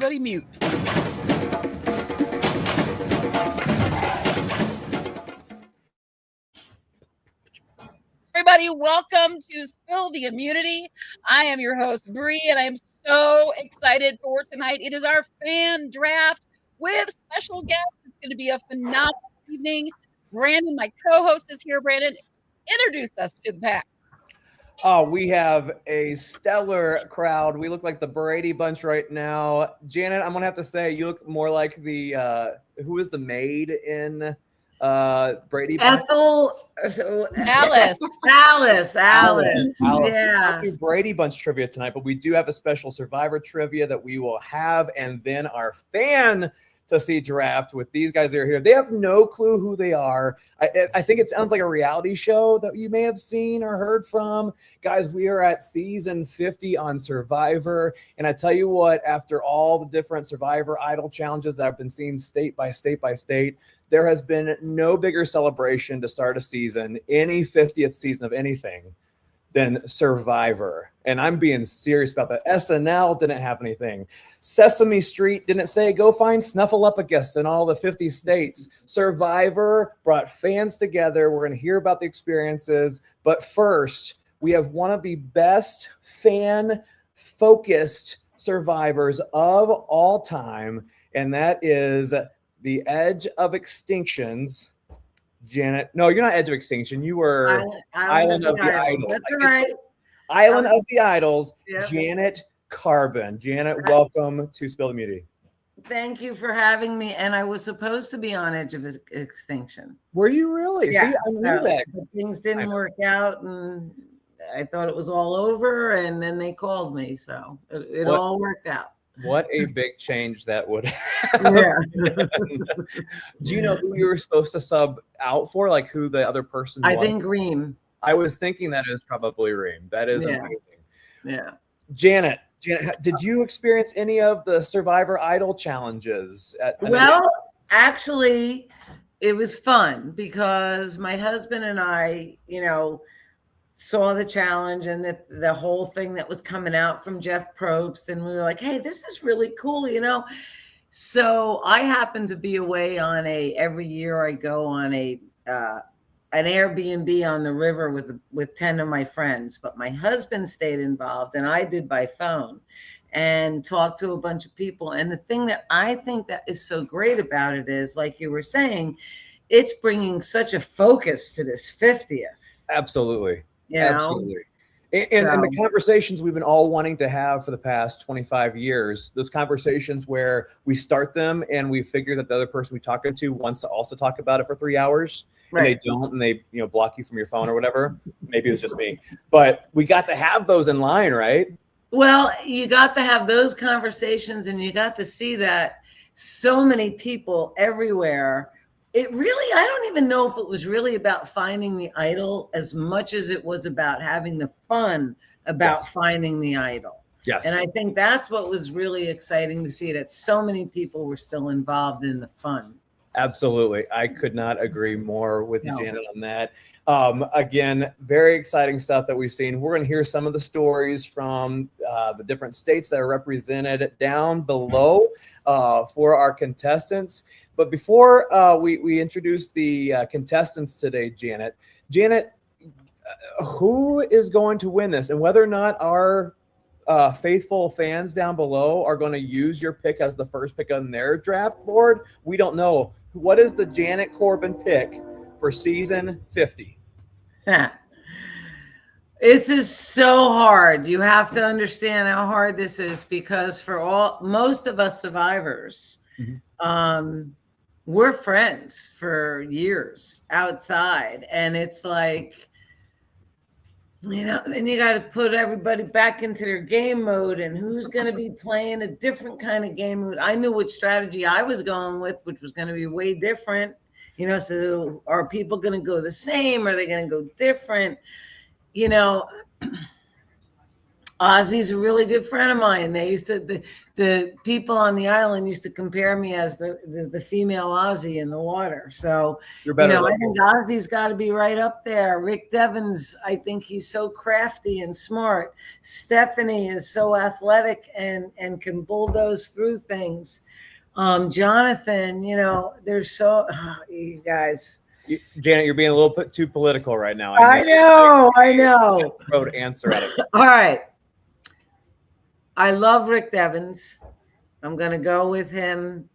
Everybody mute. Everybody, welcome to Spill the Immunity. I am your host, Bree, and I am so excited for tonight. It is our fan draft with special guests. It's going to be a phenomenal evening. Brandon, my co-host, is here. Brandon, introduce us to the pack. Oh, we have a stellar crowd. We look like the Brady Bunch right now. Janet, I'm gonna have to say you look more like the who is the maid in Brady Bunch? Ethel. Alice. Alice. Yeah. Yeah. We'll do Brady Bunch trivia tonight, but we do have a special Survivor trivia that we will have, and then our fan to see draft with these guys that are here. They have no clue who they are. I think it sounds like a reality show that you may have seen or heard from. Guys, we are at season 50 on Survivor. And I tell you what, after all the different Survivor Idol challenges that I've been seeing state by state by state, there has been no bigger celebration to start a season, any 50th season of anything, than Survivor. And I'm being serious about that. SNL didn't have anything. Sesame Street didn't say, go find Snuffleupagus in all the 50 states. Survivor brought fans together. We're going to hear about the experiences. But first, we have one of the best fan-focused Survivors of all time, and that is the Edge of Extinctions. Janet, no, you're not Edge of Extinction. You were Island of the Idols. That's right. Island of the Idols. Yep. Janet Corbin. Janet, welcome to Spill the Immunity. Thank you for having me. And I was supposed to be on Edge of Extinction. Were you really? Yeah. See, I knew that. But things didn't work out, and I thought it was all over. And then they called me, so it all worked out. What a big change that would have. Yeah. Do you know who you were supposed to sub out for? Like who the other person was? I think Reem. I was thinking that is probably Reem. That is amazing. Yeah. Janet, did you experience any of the Survivor Idol challenges? Actually, it was fun because my husband and I, saw the challenge and the whole thing that was coming out from Jeff Probst, and we were like, hey, this is really cool, So I happen to be away on every year I go on an Airbnb on the river with 10 of my friends, but my husband stayed involved and I did by phone and talked to a bunch of people. And the thing that I think that is so great about it is, like you were saying, it's bringing such a focus to this 50th. Absolutely. Absolutely. And the conversations we've been all wanting to have for the past 25 years, those conversations where we start them and we figure that the other person we talk to wants to also talk about it for 3 hours, and they don't, and they block you from your phone or whatever. Maybe it was just me, but we got to have those in line, right? Well, you got to have those conversations, and you got to see that so many people everywhere. It really, I don't even know if it was really about finding the idol as much as it was about having the fun about finding the idol. Yes. And I think that's what was really exciting to see, that so many people were still involved in the fun. Absolutely. I could not agree more with you, Janet, on that. Again, very exciting stuff that we've seen. We're going to hear some of the stories from the different states that are represented down below for our contestants. But before we introduce the contestants today, Janet, who is going to win this, and whether or not our faithful fans down below are going to use your pick as the first pick on their draft board, we don't know. What is the Janet Corbin pick for season 50? This is so hard. You have to understand how hard this is, because for most of us survivors, we're friends for years outside, and it's like, then you got to put everybody back into their game mode, and who's going to be playing a different kind of game mode. I knew which strategy I was going with, which was going to be way different. So are people going to go the same? Are they going to go different? Ozzy's a really good friend of mine. They used to the people on the island used to compare me as the female Ozzy in the water. So You're better. I think Ozzy's got to be right up there. Rick Devens, I think he's so crafty and smart. Stephanie is so athletic and can bulldoze through things. Jonathan, there's you guys. Janet, you're being a little bit too political right now. I know. Road answer out of it. All right. I love Rick Devens. I'm going to go with him.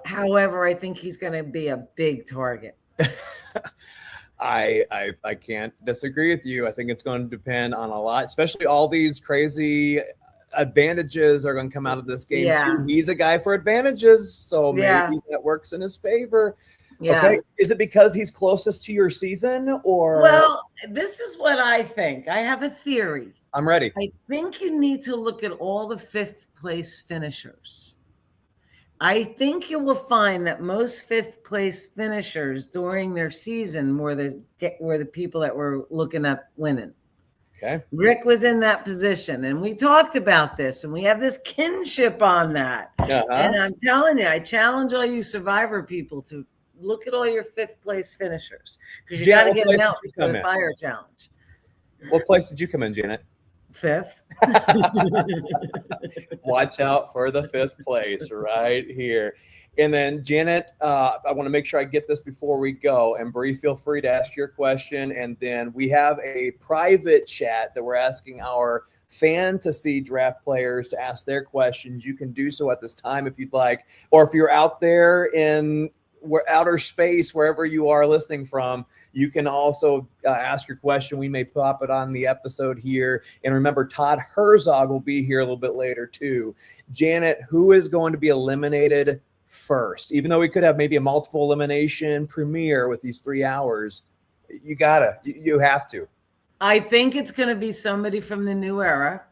However, I think he's going to be a big target. I can't disagree with you. I think it's going to depend on a lot, especially all these crazy advantages are going to come out of this game too. He's a guy for advantages, so maybe that works in his favor. Yeah. Okay. Is it because he's closest to your season, or? Well, this is what I think. I have a theory. I'm ready. I think you need to look at all the 5th place finishers. I think you will find that most 5th place finishers during their season were the people that were looking at winning. Okay. Rick was in that position, and we talked about this, and we have this kinship on that. And I'm telling you, I challenge all you Survivor people to look at all your 5th place finishers, because you got to get them out for the fire challenge. What place did you come in, Janet? 5th. Watch out for the 5th place right here. And then Janet, I want to make sure I get this before we go. And Bree, feel free to ask your question. And then we have a private chat that we're asking our fantasy draft players to ask their questions. You can do so at this time if you'd like, or if you're out there in outer space, wherever you are listening from, you can also ask your question. We may pop it on the episode here. And remember, Todd Herzog will be here a little bit later too. Janet, who is going to be eliminated first? Even though we could have maybe a multiple elimination premiere with these 3 hours, you have to. I think it's going to be somebody from the new era.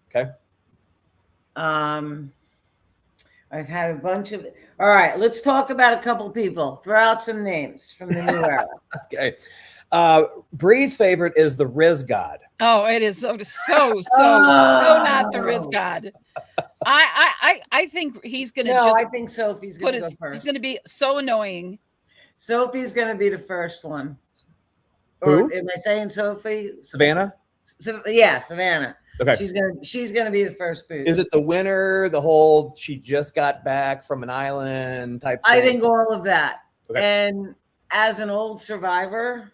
Okay. I've had a bunch of. All right, let's talk about a couple people. Throw out some names from the new era. Okay. Bree's favorite is the Riz God. Oh, it is so not the Riz God. I think he's going to. No, I think Sophie's going to go first. He's going to be so annoying. Sophie's going to be the first one. Who? Or am I saying Sophie? Savannah? Yeah, Savannah. Okay. She's gonna be the first boot. Is it the winner? The whole she just got back from an island type thing? I think all of that. Okay. And as an old Survivor,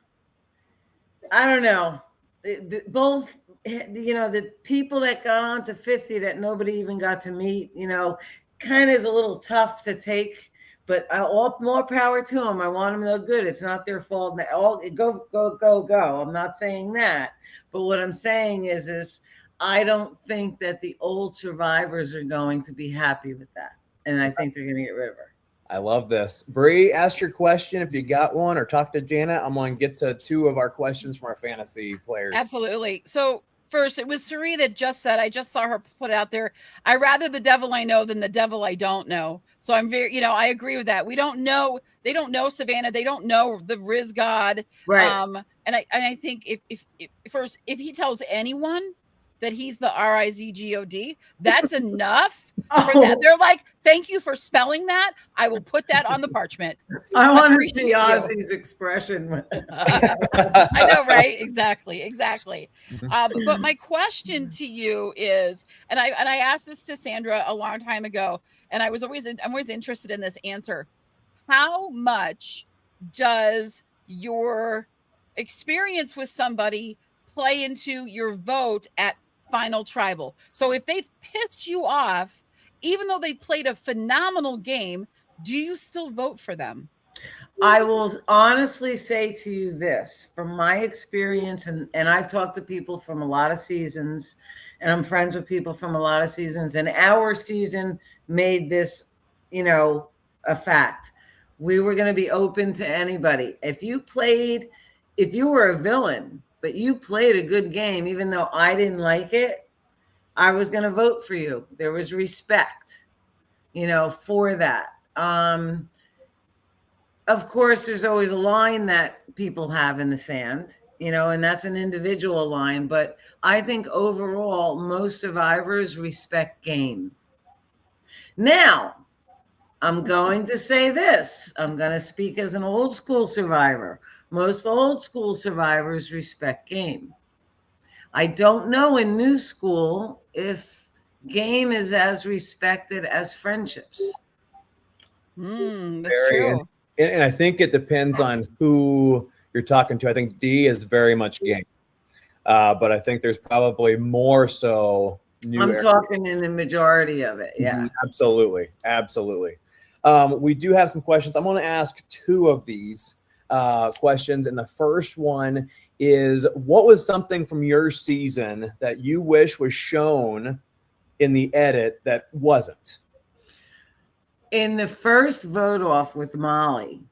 I don't know. Both, the people that got on to 50 that nobody even got to meet, kind of is a little tough to take. But all more power to them. I want them to look good. It's not their fault. Go. I'm not saying that. But what I'm saying is I don't think that the old survivors are going to be happy with that. And I think they're going to get rid of her. I love this. Bree, ask your question if you got one, or talk to Janet. I'm going to get to 2 of our questions from our fantasy players. Absolutely. So first, it was Suri that just said, I just saw her put out there, I rather the devil I know than the devil I don't know. So I'm very, I agree with that. We don't know. They don't know Savannah. They don't know the Riz God. Right. And I think if he tells anyone that he's the RIZGOD, that's enough for that. They're like, thank you for spelling that. I will put that on the parchment. I want to see Ozzy's expression. I know, right? Exactly. But my question to you is, and I asked this to Sandra a long time ago, and I'm always interested in this answer. How much does your experience with somebody play into your vote at Final Tribal? So if they've pissed you off, even though they played a phenomenal game, do you still vote for them? I will honestly say to you this, from my experience, and I've talked to people from a lot of seasons, and I'm friends with people from a lot of seasons, and our season made this, a fact. We were going to be open to anybody. If you were a villain, but you played a good game, even though I didn't like it, I was going to vote for you. There was respect, for that. Of course, there's always a line that people have in the sand, and that's an individual line. But I think overall, most survivors respect game. Now, I'm going to say this. I'm going to speak as an old school survivor. Most old school survivors respect game. I don't know in new school if game is as respected as friendships. That's true. And I think it depends on who you're talking to. I think D is very much game. But I think there's probably more so new. I'm talking in the majority of it. Yeah. Absolutely. Absolutely. We do have some questions. I'm going to ask two of these questions. And the first one is, what was something from your season that you wish was shown in the edit that wasn't? In the first vote off with Molly,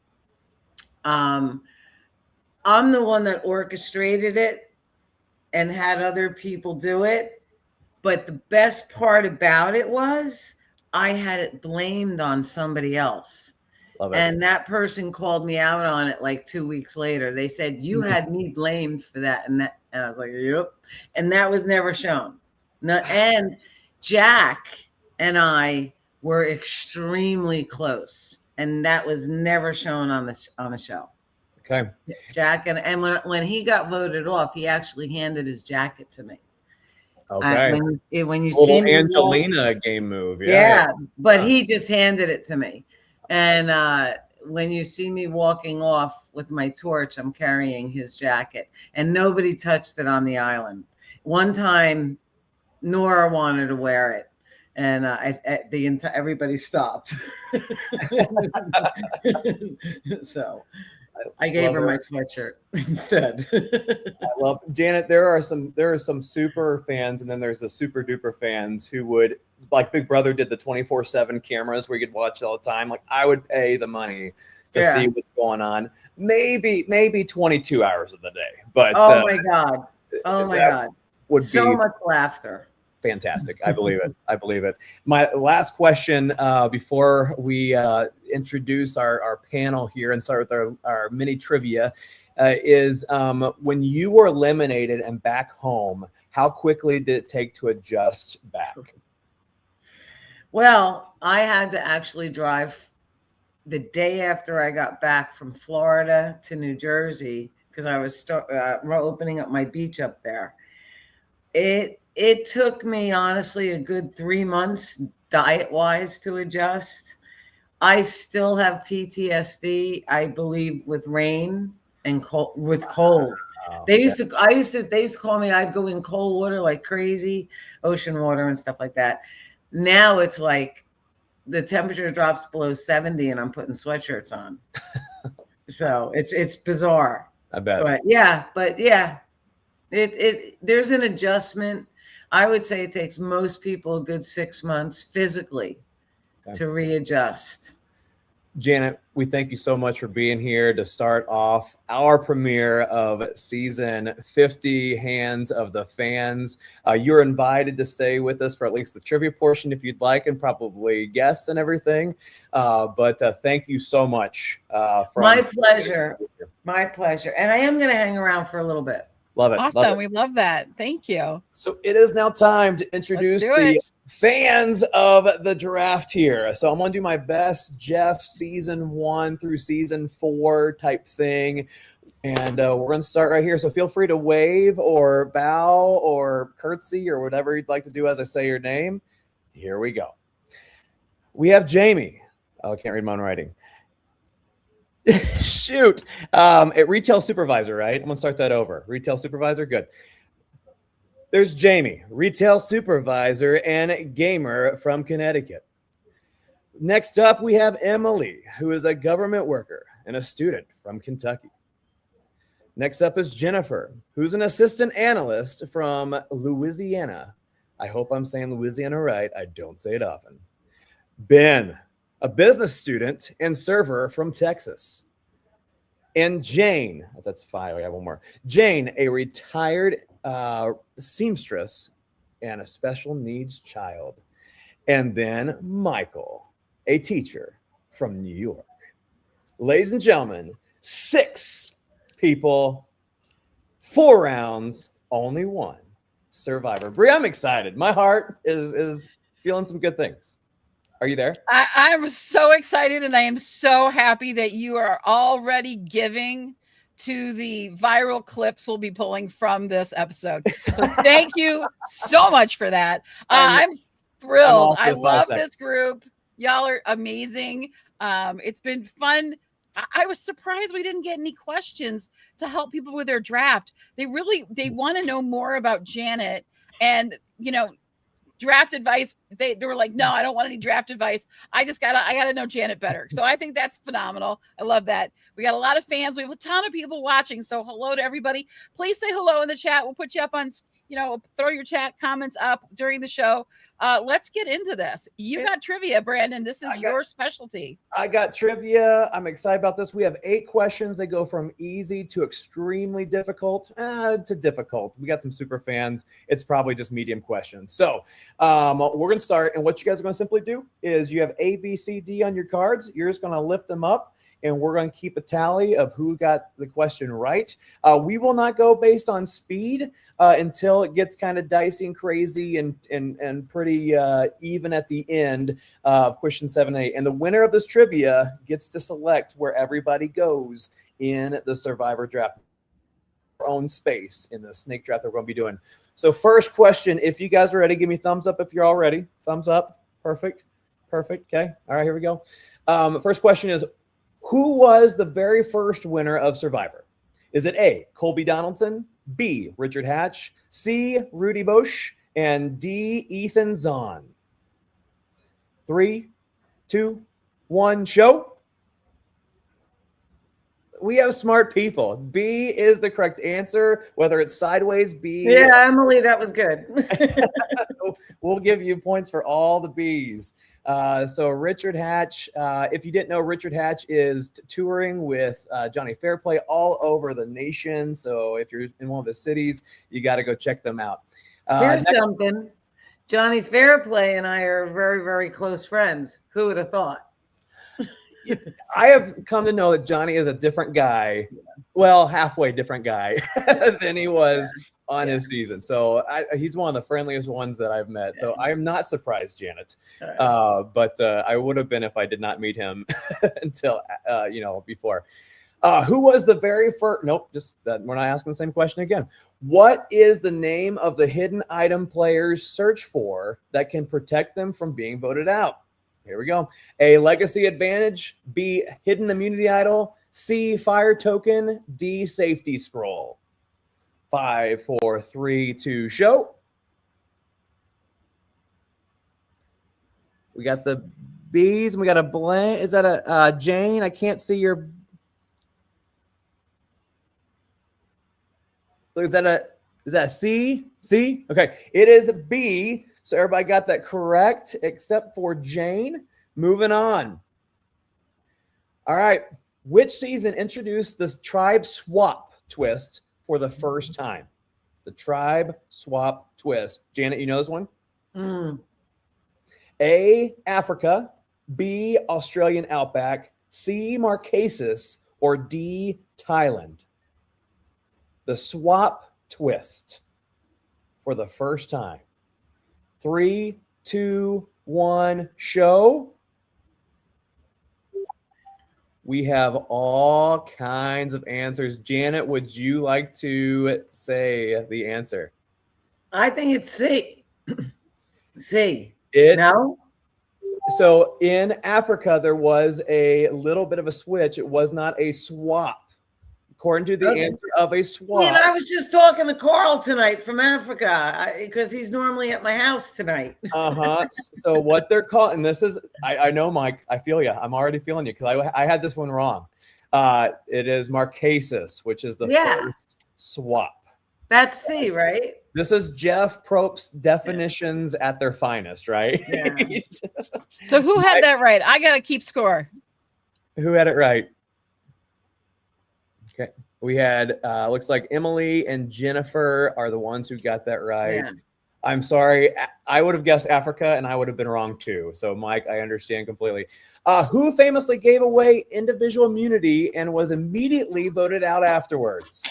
I'm the one that orchestrated it and had other people do it. But the best part about it was I had it blamed on somebody else. Love it. And that person called me out on it like 2 weeks later. They said, you had me blamed for that. And I was like, yep. And that was never shown. No, and Jack and I were extremely close. And that was never shown on the show. Okay. Jack and when he got voted off, he actually handed his jacket to me. Okay. When you see me Angelina game move. Yeah, but he just handed it to me. And when you see me walking off with my torch, I'm carrying his jacket, and nobody touched it on the island. One time, Nora wanted to wear it, and everybody stopped. So I gave her my sweatshirt instead. I love Janet. There are some super fans, and then there's the super duper fans who would, like Big Brother did the 24/7 cameras where you could watch it all the time. Like, I would pay the money to see what's going on. Maybe 22 hours of the day. But my God. Would so be much laughter. Fantastic. I believe it. I believe it. My last question before we introduce our panel here and start with our mini trivia is when you were eliminated and back home, how quickly did it take to adjust back? Well, I had to actually drive the day after I got back from Florida to New Jersey because I was opening up my beach up there. It took me, honestly, a good 3 months diet-wise to adjust. I still have PTSD, I believe, with rain and with cold. They used to call me, I'd go in cold water like crazy, ocean water and stuff like that. Now it's like the temperature drops below 70 and I'm putting sweatshirts on. So it's bizarre. I bet. But yeah, there's an adjustment. I would say it takes most people a good 6 months physically to readjust. Janet, we thank you so much for being here to start off our premiere of season 50, Hands of the Fans. You're invited to stay with us for at least the trivia portion if you'd like, and probably guests and everything. But thank you so much. My pleasure. My pleasure. And I am going to hang around for a little bit. Love it. Awesome. Love it. We love that. Thank you. So it is now time to introduce the fans of the draft here. So I'm going to do my best Jeff season 1 through season 4 type thing. And we're going to start right here. So feel free to wave or bow or curtsy or whatever you'd like to do as I say your name. Here we go. We have Jamie. Oh, I can't read my own writing. Shoot. At retail supervisor, right? I'm going to start that over. Retail supervisor. Good. There's Jamie, retail supervisor and gamer from Connecticut. Next up, we have Emily, who is a government worker and a student from Kentucky. Next up is Jennifer, who's an assistant analyst from Louisiana. I hope I'm saying Louisiana right. I don't say it often. Ben, a business student and server from Texas. And Jane, that's 5. I have one more. Jane, a retired seamstress and a special needs child. And then Michael, a teacher from New York. Ladies and gentlemen, 6 people 4 rounds, only one survivor. Brie, I'm excited. My heart is feeling some good things. Are you there? I'm so excited, and I am so happy that you are already giving to the viral clips we'll be pulling from this episode. So thank you so much for that. I'm thrilled. I love this group. Y'all are amazing. It's been fun. I was surprised we didn't get any questions to help people with their draft. They want to know more about Janet, and draft advice. They were like, no, I don't want any draft advice. I gotta know Janet better. So I think that's phenomenal. I love that. We got a lot of fans. We have a ton of people watching. So hello to everybody. Please say hello in the chat. We'll put you up on, throw your chat comments up during the show. Let's get into this. You got trivia, Brandon. This is your specialty. I got trivia. I'm excited about this. We have 8 questions. They go from easy to extremely difficult to difficult. We got some super fans. It's probably just medium questions. So we're going to start. And what you guys are going to simply do is you have A, B, C, D on your cards. You're just going to lift them up, and we're going to keep a tally of who got the question right. We will not go based on speed until it gets kind of dicey and crazy and pretty even at the end of question 7 and 8. And the winner of this trivia gets to select where everybody goes in the Survivor draft, our own space in the snake draft that we're going to be doing. So first question, if you guys are ready, give me thumbs up if you're all ready. Thumbs up. Perfect. Okay. All right, here we go. First question is, who was the very first winner of Survivor? Is it A, Colby Donaldson, B, Richard Hatch, C, Rudy Bosch, and D, Ethan Zahn? 3, 2, 1, show. We have smart people. B is the correct answer, whether it's sideways, B. Yeah, Emily, that was good. We'll give you points for all the B's. So Richard Hatch, if you didn't know, Richard Hatch is touring with Johnny Fairplay all over the nation. So if you're in one of the cities, you got to go check them out. Here's something. Johnny Fairplay and I are very, very close friends. Who would have thought? I have come to know that Johnny is a different guy, well, halfway different guy than he was on his season. So he's one of the friendliest ones that I've met. So I am not surprised, Janet. But I would have been if I did not meet him until, before. Who was the very first? Nope, we're not asking the same question again. What is the name of the hidden item players search for that can protect them from being voted out? Here we go. A, legacy advantage. B, hidden immunity idol. C, fire token. D, safety scroll. 5, 4, 3, 2, show. We got the B's and we got a blank. Is that a Jane? I can't see your. Is that a C? C? Okay. It is a B. So everybody got that correct except for Jane. Moving on. All right. Which season introduced this tribe swap twist for the first time? The tribe swap twist. Janet, you know this one? A, Africa. B, Australian Outback. C, Marquesas. Or D, Thailand. The swap twist for the first time. 3, 2, 1, show. We have all kinds of answers. Janet, would you like to say the answer? I think it's C. C. No? So in Africa, there was a little bit of a switch. It was not a swap. According to the answer of a swap. Yeah, I was just talking to Carl tonight from Africa because he's normally at my house tonight. So what they're calling, and this is, I know, Mike, I feel you. I'm already feeling you because I had this one wrong. It is Marquesas, which is the first swap. That's C, right? This is Jeff Probst's definitions at their finest, right? Yeah. So who had that right? I got to keep score. Who had it right? Okay. We had, looks like Emily and Jennifer are the ones who got that right. Yeah. I'm sorry. I would have guessed Africa and I would have been wrong too. So Mike, I understand completely. Who famously gave away individual immunity and was immediately voted out afterwards?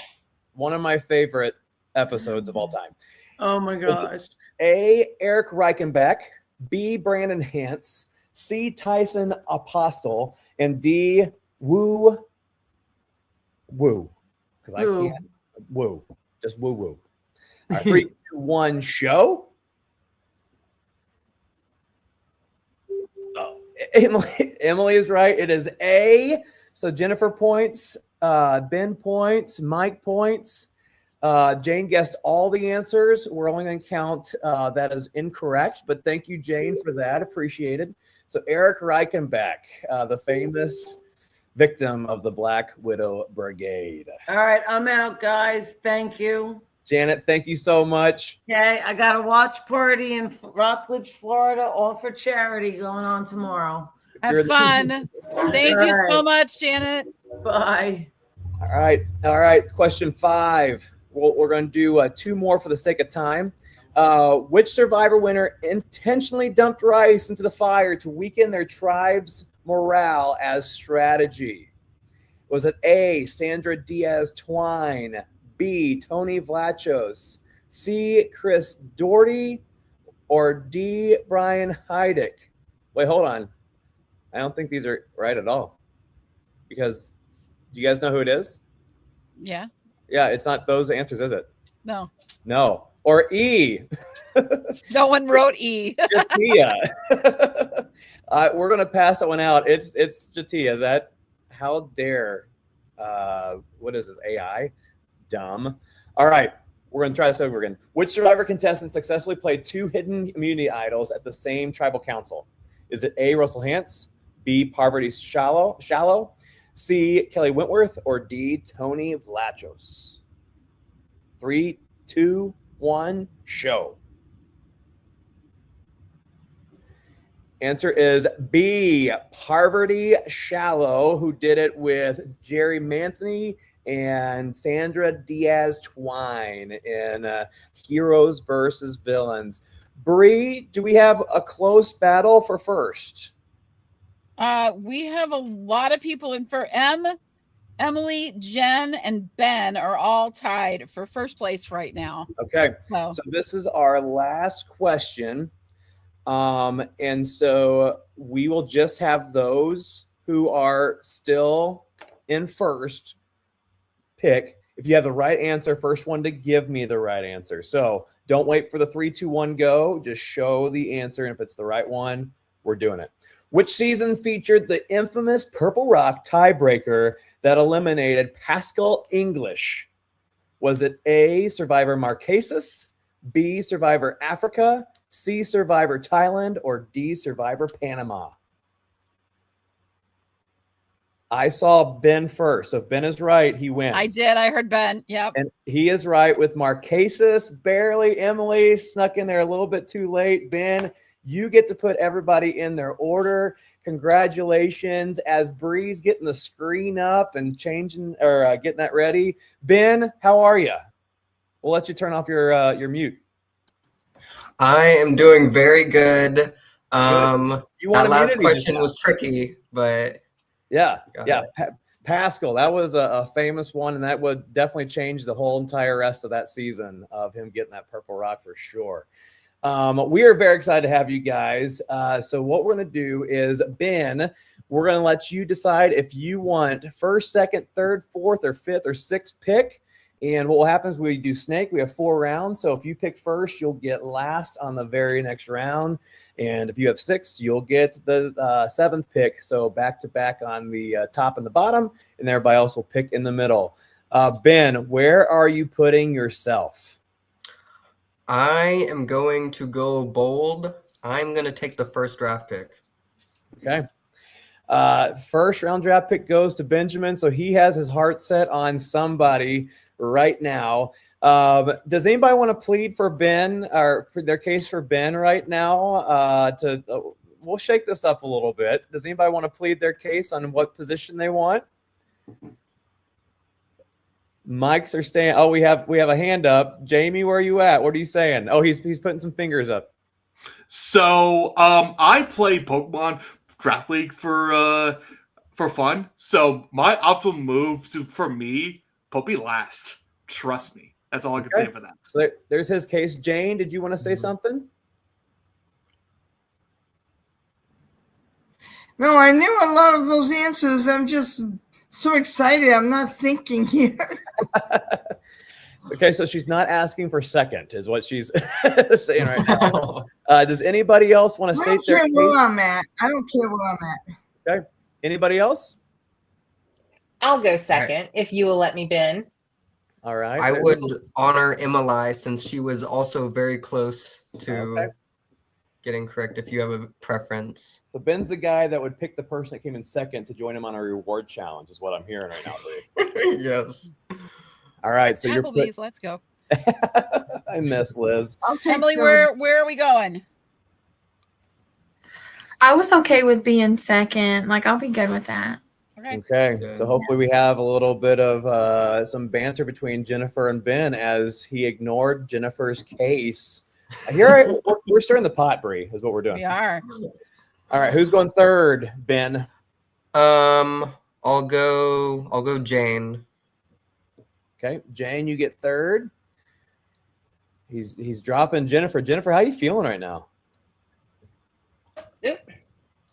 one of my favorite episodes of all time. Oh my gosh. A, Eric Reichenbach, B, Brandon Hantz, C, Tyson Apostle, and D, Woo. Because I can't woo. Just woo. All right, 3, 2, 1, show. Oh, Emily is right. It is A. So Jennifer points, Ben points, Mike points. Jane guessed all the answers. We're only going to count that as incorrect, but thank you, Jane, for that. Appreciated. So Eric Reichenbach, the famous victim of the Black Widow Brigade. All right, I'm out, guys. Thank you. Janet, thank you so much. Okay, I got a watch party in Rockledge, Florida, all for charity going on tomorrow. Have fun. Thank you so much, Janet. Bye. All right. Question 5. We're going to do 2 more for the sake of time. Which Survivor winner intentionally dumped rice into the fire to weaken their tribe's morale as strategy? Was it A, Sandra Diaz Twine, B, Tony Vlachos, C, Chris Doherty, or D, Brian Heidick? Wait, hold on. I don't think these are right at all. Because do you guys know who it is? Yeah. Yeah, it's not those answers, is it? No. Or E. No one wrote E. Jatia. We're gonna pass that one out. It's Jatia. That, how dare? What is this? AI? Dumb. All right, we're gonna try this over again. Which Survivor contestant successfully played 2 hidden immunity idols at the same tribal council? Is it A, Russell Hantz, B, Parvati Shallow, C, Kelly Wentworth, or D, Tony Vlachos? 3, 2, 1, show. Answer is B, Parvati Shallow, who did it with Jerry Manthony and Sandra Diaz Twine in Heroes versus Villains. Bree, do we have a close battle for first? We have a lot of people in for Emily, Jen, and Ben are all tied for first place right now. Okay. So this is our last question. And so we will just have those who are still in first pick. If you have the right answer, first one to give me the right answer. So don't wait for the 3, 2, 1, go. Just show the answer. And if it's the right one, we're doing it. Which season featured the infamous Purple Rock tiebreaker that eliminated Pascal English? Was it A, Survivor Marquesas, B, Survivor Africa, C, Survivor Thailand, or D, Survivor Panama? I saw Ben first. So if Ben is right, he wins. I did. I heard Ben. Yep. And he is right with Marquesas. Barely. Emily snuck in there a little bit too late. Ben, you get to put everybody in their order. Congratulations. As Bree's getting the screen up and changing or getting that ready. Ben, how are you? We'll let you turn off your mute. I am doing very good. That last question was tricky, but yeah. Pascal, that was a famous one, and that would definitely change the whole entire rest of that season of him getting that Purple Rock for sure. We are very excited to have you guys. So what we're going to do is, Ben, we're going to let you decide if you want first, second, third, fourth, or fifth, or sixth pick. And what will happen is we do snake. We have 4 rounds. So if you pick first, you'll get last on the very next round. And if you have 6, you'll get the 7th pick. So back to back on the top and the bottom. And everybody else will pick in the middle. Ben, where are you putting yourself? I am going to go bold. I'm going to take the first draft pick. Okay. First round draft pick goes to Benjamin. So he has his heart set on somebody right now. Does anybody want to plead for Ben or for their case for Ben right now? We'll shake this up a little bit. Does anybody want to plead their case on what position they want? Mics are staying. Oh, we have a hand up. Jamie, where are you at? What are you saying? Oh, he's putting some fingers up. So I play Pokemon Draft League for fun. So my optimal move for me, put me last. Trust me. That's all I can say for that. So there's his case. Jane, did you want to say something? No, I knew a lot of those answers. I'm just so excited. I'm not thinking here. Okay, so she's not asking for second, is what she's saying right now. Does anybody else want to state their case? Where I'm at. I don't care where I'm at. Okay. Anybody else? I'll go second if you will let me, Ben. All right. I would honor Emily since she was also very close to getting correct if you have a preference. So Ben's the guy that would pick the person that came in second to join him on a reward challenge, is what I'm hearing right now. Yes. All right. So Applebee's, let's go. I miss Liz. Emily, where are we going? I was okay with being second. Like, I'll be good with that. Okay. So hopefully we have a little bit of some banter between Jennifer and Ben as he ignored Jennifer's case. Here, we're stirring the pot, Bree, is what we're doing. We are. All right. Who's going third, Ben? I'll go Jane. Okay. Jane, you get third. He's dropping Jennifer. Jennifer, how are you feeling right now? Oop.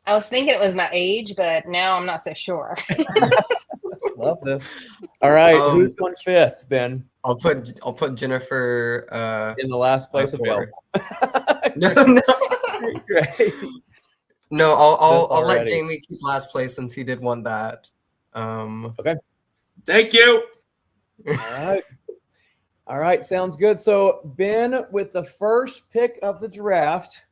I was thinking it was my age, but now I'm not so sure. Love this. All right, who's going fifth, Ben? I'll put Jennifer in the last place available. No. Great. No, I'll let Jamie keep last place since he did want that. Okay. Thank you. All right, sounds good. So Ben, with the first pick of the draft,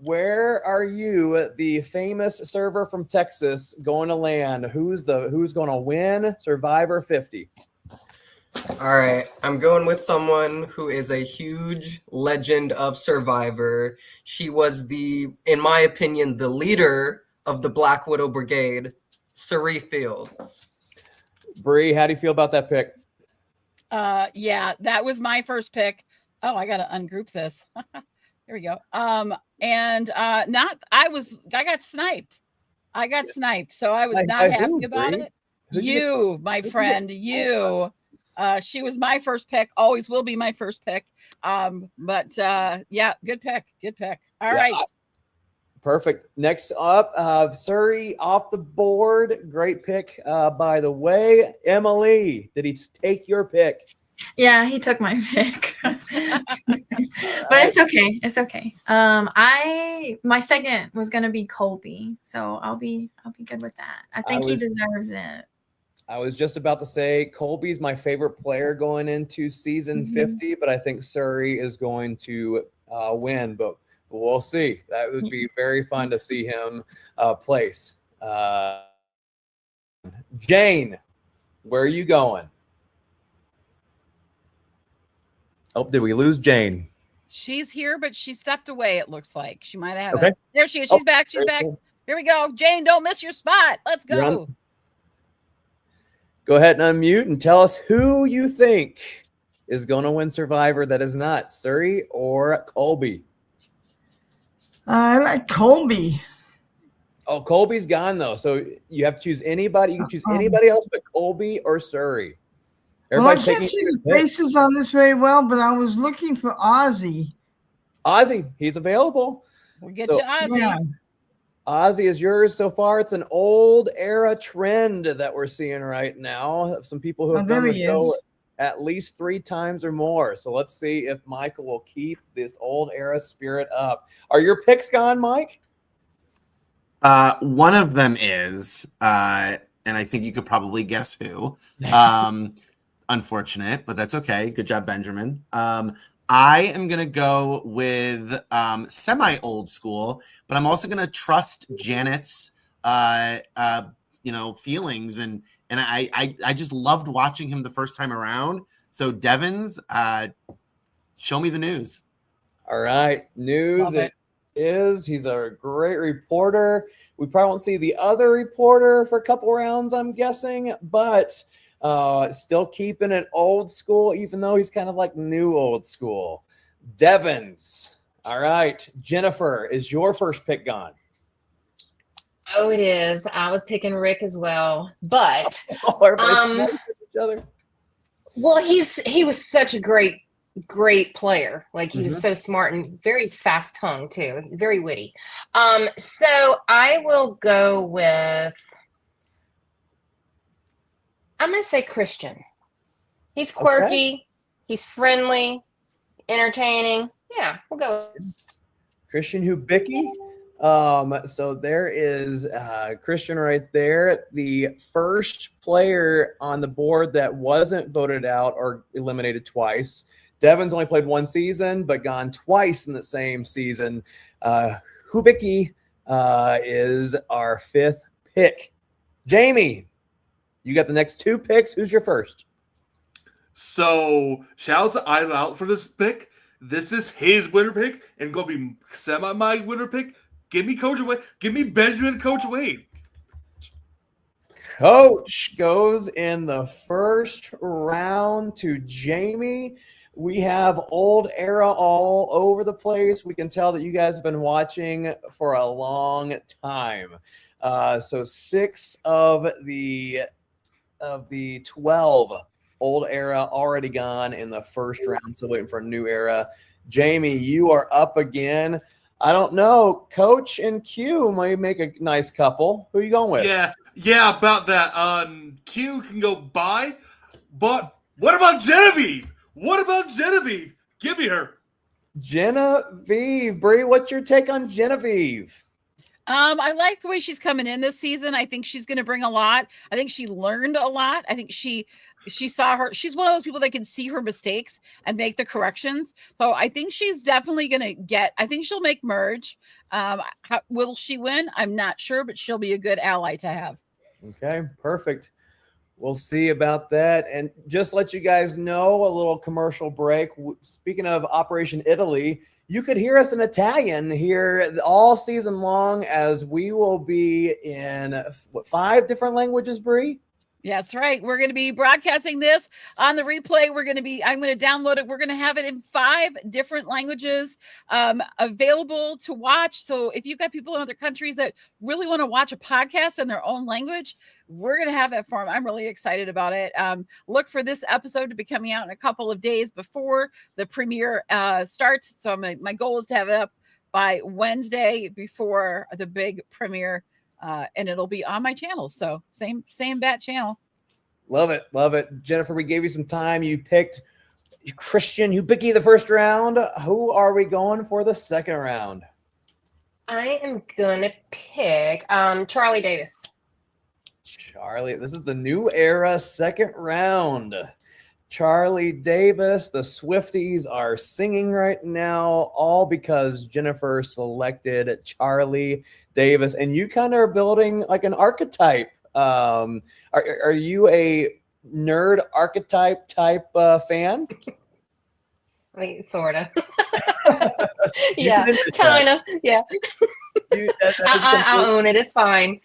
where are you, the famous server from Texas, going to land? Who's going to win Survivor 50? All right, I'm going with someone who is a huge legend of Survivor. She was in my opinion, the leader of the Black Widow Brigade, Suri Fields. Bree, how do you feel about that pick? Yeah, that was my first pick. Oh, I got to ungroup this. There we go. I got sniped. So I was not happy about it. You, my friend, you. She was my first pick, always will be my first pick. Yeah, good pick. All right. Perfect. Next up, Suri off the board. Great pick, by the way. Emily, did he take your pick? Yeah, he took my pick. But it's okay. It's okay. My second was gonna be Colby, so I'll be good with that. I think he deserves it. I was just about to say Colby's my favorite player going into season 50, but I think Suri is going to win. But we'll see. That would be very fun to see him place. Jane, where are you going? Oh, did we lose Jane? She's here, but she stepped away, it looks like. She might have had there she is. She's back. She's back. Cool. Here we go. Jane, don't miss your spot. Let's go. Go ahead and unmute and tell us who you think is going to win Survivor that is not Suri or Colby. I like Colby. Oh, Colby's gone, though. So you have to choose anybody. You can choose anybody else but Colby or Suri. I can't see the faces on this very well, but I was looking for Ozzy. Ozzy, he's available. We'll get you Ozzy. Yeah. Ozzy is yours so far. It's an old era trend that we're seeing right now. Some people who have done the show at least 3 times or more. So let's see if Michael will keep this old era spirit up. Are your picks gone, Mike? One of them is, and I think you could probably guess who. Unfortunate, but that's okay. Good job, Benjamin. I am going to go with semi-old school, but I'm also going to trust Janet's, feelings. And I just loved watching him the first time around. So Devins, show me the news. All right. News it is. He's a great reporter. We probably won't see the other reporter for a couple rounds, I'm guessing, but still keeping it old school, even though he's kind of like new old school. Devins. All right. Jennifer, is your first pick gone? Oh, it is. I was picking Rick as well, but each other. Well, he was such a great player. Like he was Mhm. so smart and very fast tongue too, very witty. So I will go with, I'm gonna say Christian. He's Okay. quirky, he's friendly, entertaining. Yeah, we'll go with Christian Hubicki. So there is Christian right there, the first player on the board that wasn't voted out or eliminated twice. Devin's only played one season, but gone twice in the same season. Hubicki is our fifth pick. Jamie, you got the next two picks. Who's your first? So shout out to Idle Out for this pick. This is his winner pick and gonna be semi my winner pick. Give me Coach Wade. Give me Benjamin Coach Wade. Coach goes in the first round to Jamie. We have old era all over the place. We can tell that you guys have been watching for a long time. So 6 of the 12 old era already gone in the first round. So waiting for a new era. Jamie, you are up again. I don't know. Coach and Q might make a nice couple. Who are you going with? Yeah, about that. Q can go by, but what about Genevieve? What about Genevieve? Give me her. Genevieve. Bree, what's your take on Genevieve? I like the way she's coming in this season. I think she's going to bring a lot. I think she learned a lot. I think she saw she's one of those people that can see her mistakes and make the corrections. So I think she's definitely going to I think she'll make merge. Will she win? I'm not sure, but she'll be a good ally to have. Okay, perfect. We'll see about that. And just let you guys know, a little commercial break. Speaking of Operation Italy, you could hear us in Italian here all season long, as we will be in 5 different languages, Bree? Yeah, that's right. We're going to be broadcasting this on the replay. I'm going to download it. We're going to have it in 5 different languages available to watch. So if you've got people in other countries that really want to watch a podcast in their own language, we're going to have that for them. I'm really excited about it. Look for this episode to be coming out in a couple of days before the premiere starts. So my goal is to have it up by Wednesday before the big premiere. And it'll be on my channel. So same bat channel. Love it. Love it. Jennifer, we gave you some time. You picked Christian Hubicki the first round. Who are we going for the second round? I am gonna pick Charlie Davis. Charlie, this is the new era second round. Charlie Davis, the Swifties are singing right now, all because Jennifer selected Charlie Davis. And you kind of are building like an archetype. Are you a nerd archetype type fan? I mean, sort of. Yeah, kind of. Yeah. I own it. It's fine.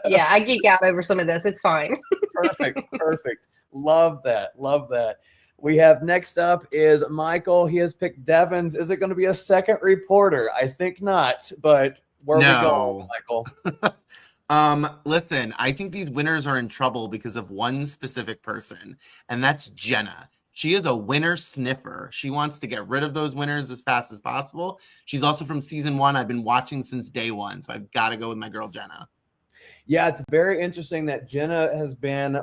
Yeah, I geek out over some of this. It's fine. Perfect. Love that. We have next up is Michael. He has picked Devins. Is it going to be a second reporter? I think not, but where are we going, Michael? Listen, I think these winners are in trouble because of one specific person, and that's Jenna. She is a winner sniffer. She wants to get rid of those winners as fast as possible. She's also from season 1. I've been watching since day 1, so I've got to go with my girl, Jenna. Yeah, it's very interesting that Jenna has been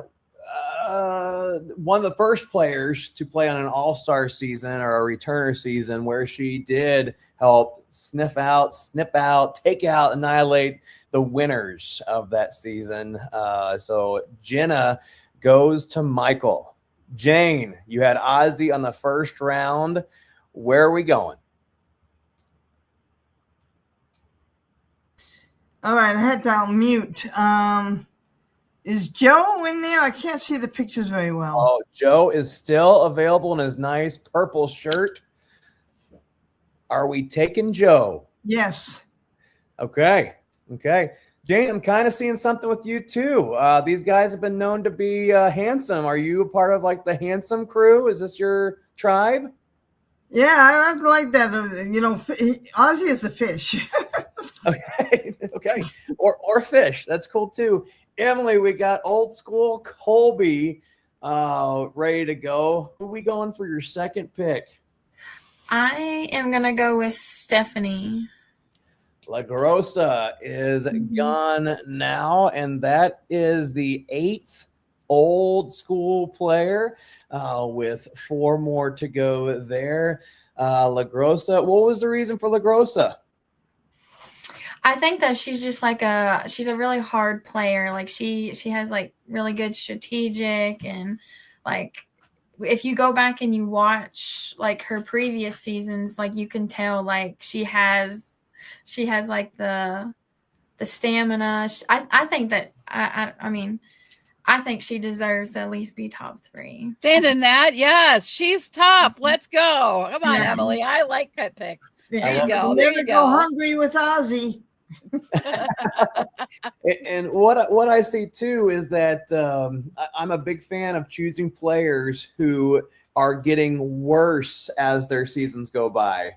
one of the first players to play on an all-star season or a returner season where she did help snip out, take out, annihilate the winners of that season. So Jenna goes to Michael. Jane, you had Ozzy on the first round. Where are we going? All right, I had to unmute. Is Joe in there? I can't see the pictures very well. Oh, Joe is still available in his nice purple shirt. Are we taking Joe? Yes. Okay. Jane, I'm kind of seeing something with you too. These guys have been known to be handsome. Are you a part of like the handsome crew? Is this your tribe? Yeah, I like that. Ozzy is a fish. Okay. Or fish. That's cool too. Emily, we got old school Colby. Ready to go. Who are we going for your second pick? I am gonna go with Stephanie. La Grossa is gone now, and that is the 8th old school player with 4 more to go there. La Grossa, what was the reason for La Grossa? I think that she's just like she's a really hard player. Like she has like really good strategic, and like if you go back and you watch like her previous seasons, like you can tell like she has like the stamina. I think that I mean I think she deserves to at least be top 3. Standing that, yes, she's top. Let's go. Come on, Yeah. Emily. I like that pick. Yeah. There you go. There Never you go go. hungry with Ozzy. And what I see too is that I'm a big fan of choosing players who are getting worse as their seasons go by,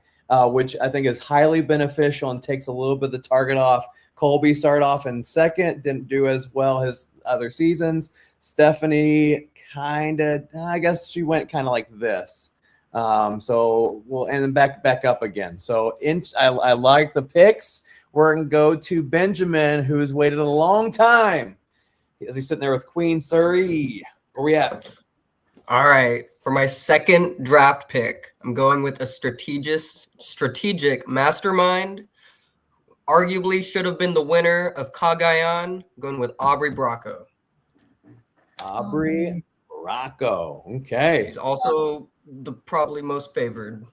which I think is highly beneficial and takes a little bit of the target off. Colby started off in second, didn't do as well as other seasons. Stephanie I guess she went kind of like this. So we'll and then back up again. So I like the picks. We're going to go to Benjamin, who's waited a long time. He's sitting there with Queen Surrey. Where we at? All right. For my second draft pick, I'm going with a strategic mastermind. Arguably should have been the winner of Cagayan. I'm going with Aubrey Bracco. Aubrey Bracco. Okay. He's also the probably most favored.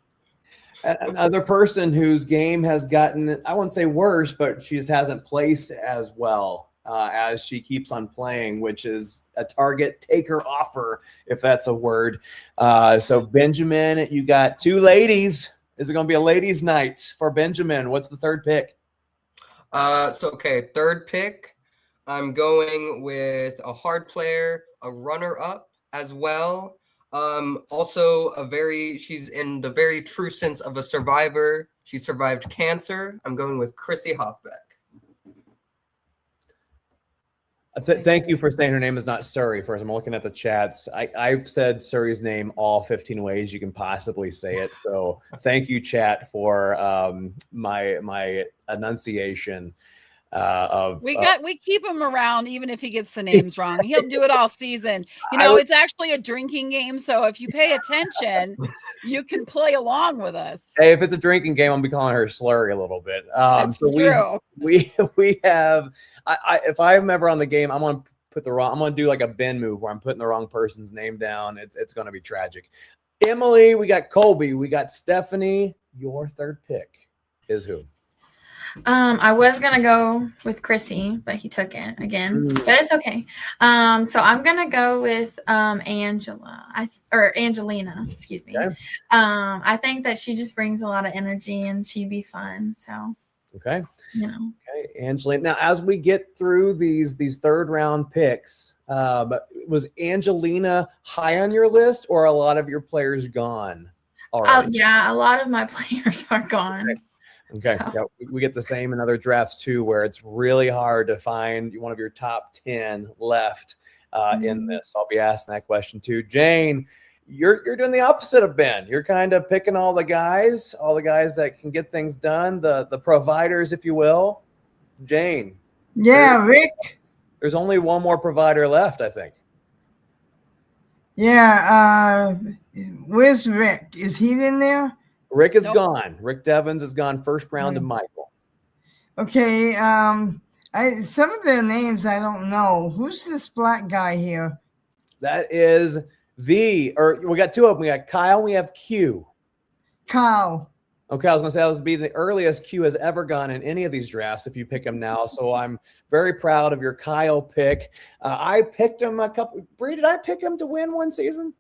Another person whose game has gotten, I wouldn't say worse, but she just hasn't placed as well as she keeps on playing, which is a target taker offer, if that's a word. So Benjamin, you got 2 ladies. Is it going to be a ladies' night for Benjamin? What's the third pick? Third pick. I'm going with a hard player, a runner-up as well. Also she's in the very true sense of a survivor. She survived cancer. I'm going with Chrissy Hoffbeck. Thank you for saying her name is not Surrey. First, I'm looking at the chats. I've said Surrey's name all 15 ways you can possibly say it. So thank you, chat, for my enunciation. We keep him around even if he gets the names wrong. He'll do it all season. It's actually a drinking game, so if you pay attention, you can play along with us. Hey, if it's a drinking game, I'll be calling her Slurry a little bit. That's true. We have. If I'm ever on the game, I'm gonna do like a Ben move where I'm putting the wrong person's name down. It's gonna be tragic. Emily, we got Colby, we got Stephanie. Your third pick is who? I was gonna go with Chrissy, but he took it again. But it's okay. So I'm gonna go with Angelina, excuse me. Okay. I think that she just brings a lot of energy and she'd be fun. So okay. Okay, Angelina. Now, as we get through these third round picks, was Angelina high on your list, or a lot of your players gone already? Yeah, a lot of my players are gone. Okay. So. Yeah, we get the same in other drafts too, where it's really hard to find one of your top 10 left in this. I'll be asking that question too. Jane, you're doing the opposite of Ben. You're kind of picking all the guys that can get things done, the providers, if you will. Jane. Yeah, Rick. There's only one more provider left, I think. Yeah. Where's Rick? Is he in there? Rick is gone. Rick Devins is gone first round to Michael. Okay. Some of their names I don't know. Who's this black guy here? That is we got 2 of them. We got Kyle and we have Q. Kyle. Okay, I was going to say that would be the earliest Q has ever gone in any of these drafts if you pick him now. So I'm very proud of your Kyle pick. I picked him Bree, did I pick him to win one season?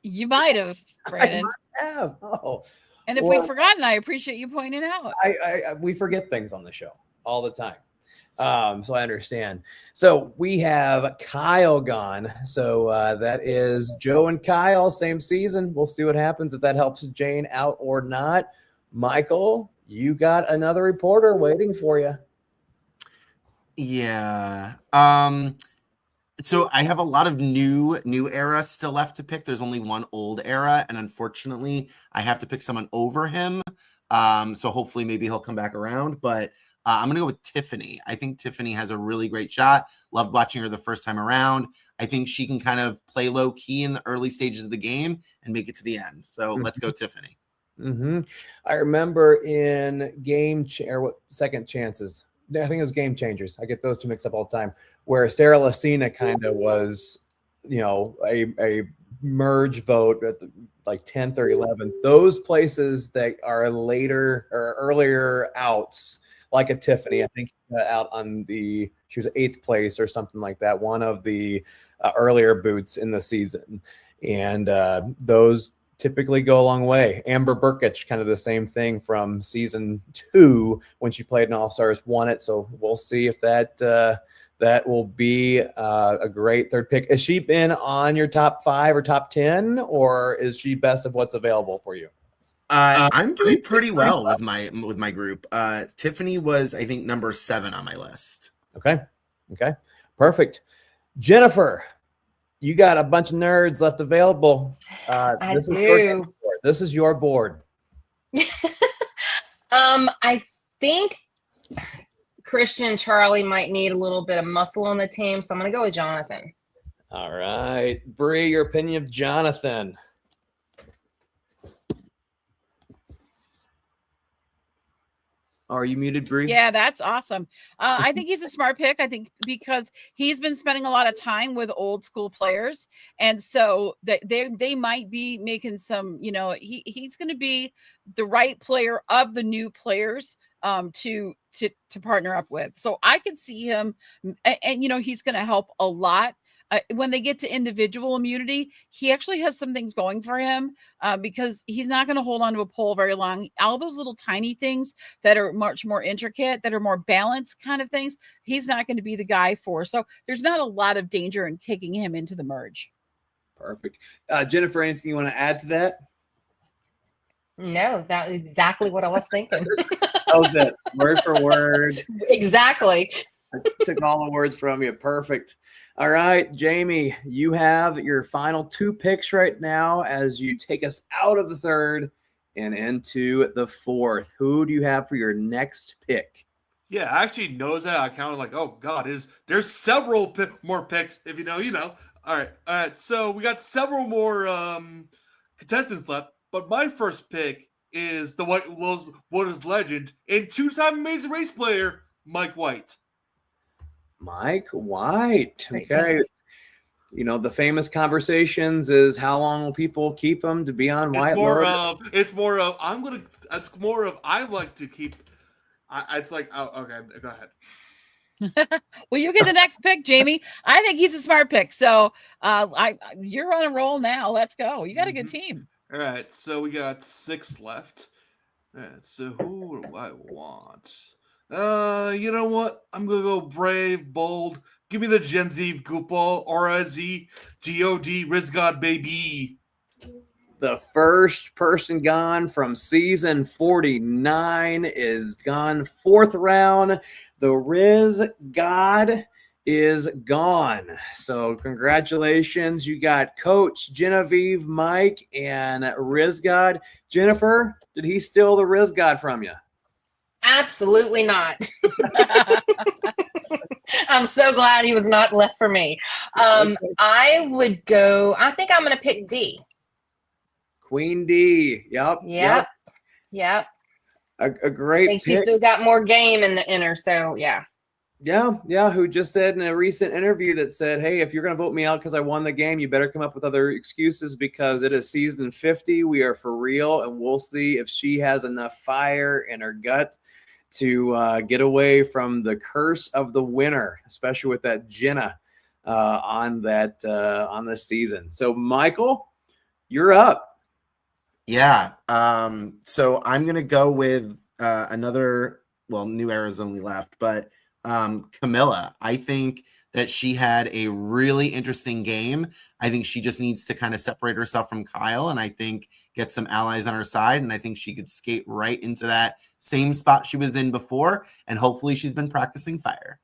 You might have, Brandon. I have. Oh. And if we've forgotten, I appreciate you pointing out. We forget things on the show all the time. So I understand. So we have Kyle gone. So that is Joe and Kyle, same season. We'll see what happens if that helps Jane out or not. Michael, you got another reporter waiting for you. Yeah. So I have a lot of new era still left to pick. There's only one old era, and unfortunately, I have to pick someone over him. So hopefully, maybe he'll come back around. But I'm gonna go with Tiffany. I think Tiffany has a really great shot. Loved watching her the first time around. I think she can kind of play low key in the early stages of the game and make it to the end. So let's go, Tiffany. I remember in Second Chances. I think it was Game Changers. I get those two mixed up all the time. Where Sarah Lacina kind of was, a merge vote at like 10th or 11th. Those places that are later or earlier outs, like a Tiffany, I think out on she was 8th place or something like that. One of the earlier boots in the season, and those typically go a long way. Amber Burkich, kind of the same thing from season 2 when she played in All Stars, won it. So we'll see if that will be a great third pick. Has she been on your top 5 or top 10, or is she best of what's available for you? I'm doing pretty well with my group. Tiffany was, I think, number 7 on my list. Okay, perfect. Jennifer, you got a bunch of nerds left available. I do. This is your board. I think Christian and Charlie might need a little bit of muscle on the team, so I'm going to go with Jonathan. All right. Bree, your opinion of Jonathan? Are you muted, Bree? Yeah, that's awesome. I think he's a smart pick. I think because he's been spending a lot of time with old school players, and so they might be making some. He's going to be the right player of the new players to partner up with. So I could see him, and he's going to help a lot. When they get to individual immunity, he actually has some things going for him because he's not going to hold on to a pole very long. All those little tiny things that are much more intricate, that are more balanced kind of things, he's not going to be the guy for. So there's not a lot of danger in taking him into the merge. Perfect. Jennifer, anything you want to add to that? No, that's exactly what I was thinking. How's that? Word for word. Exactly. I took all the words from you. Perfect. All right, Jamie, you have your final 2 picks right now as you take us out of the 3rd and into the 4th. Who do you have for your next pick? Yeah, I actually knows that. I counted like, oh God, there's several more picks. If you know. All right. So we got several more contestants left, but my first pick is the White Lotus legend and 2-time Amazing Race player Mike White. Mike White. Okay. The famous conversations is how long will people keep him to be on White Lotus? It's more of I like to keep. It's like, oh, okay, go ahead. Well, you get the next pick, Jamie. I think he's a smart pick. So you're on a roll now. Let's go. You got a good team. All right. So we got 6 left. All right. So who do I want? You know what? I'm gonna go brave, bold. Give me the Gen Z goofball, RZ, God, Rizgod, baby. The first person gone from season 49 is gone 4th round. The Riz God is gone. So congratulations. You got Coach Genevieve, Mike, and Riz God. Jennifer, did he steal the Riz God from you? Absolutely not. I'm so glad he was not left for me. I think I'm going to pick D. Queen D. Yep. A great I think she's still got more game in her, so yeah. Yeah, who just said in a recent interview that said, hey, if you're going to vote me out because I won the game, you better come up with other excuses because it is season 50. We are for real, and we'll see if she has enough fire in her gut to get away from the curse of the winner, especially with that Jenna on this season. So, Michael, you're up. Yeah. So I'm gonna go with another. Well, New Era's only left, but Camilla. I think that she had a really interesting game. I think she just needs to kind of separate herself from Kyle, and I think get some allies on her side. And I think she could skate right into that same spot she was in before. And hopefully she's been practicing fire.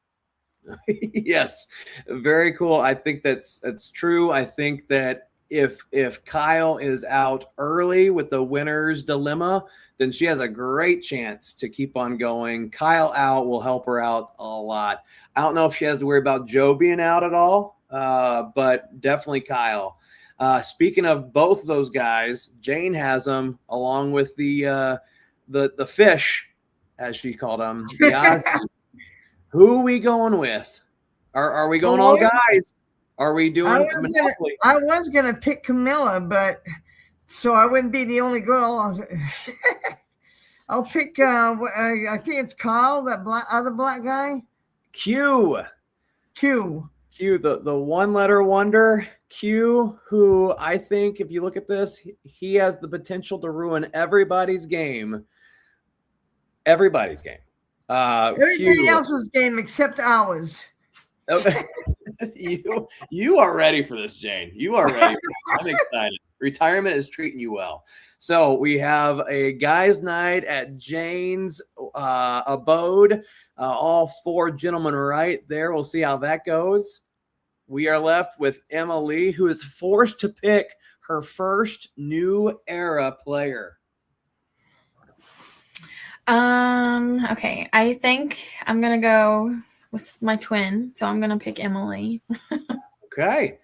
Yes, very cool. I think that's true. I think that if Kyle is out early with the winner's dilemma, then she has a great chance to keep on going. Kyle out will help her out a lot. I don't know if she has to worry about Joe being out at all, but definitely Kyle. Speaking of both of those guys, Jane has them along with the fish, as she called them. Who are we going with? Are we going all guys? Are we doing Monopoly? I was gonna pick Camilla, but so I wouldn't be the only girl. I'll pick. I think it's Carl, that other black guy. Q, the one-letter wonder. Q, who I think, if you look at this, he has the potential to ruin everybody's game. Everybody's game. Everybody else's game except ours. You are ready for this, Jane. You are ready. I'm excited. Retirement is treating you well. So we have a guys' night at Jane's abode. All 4 gentlemen right there. We'll see how that goes. We are left with Emily, who is forced to pick her first new era player. Okay. I think I'm gonna go with my twin, so I'm gonna pick Emily. Okay.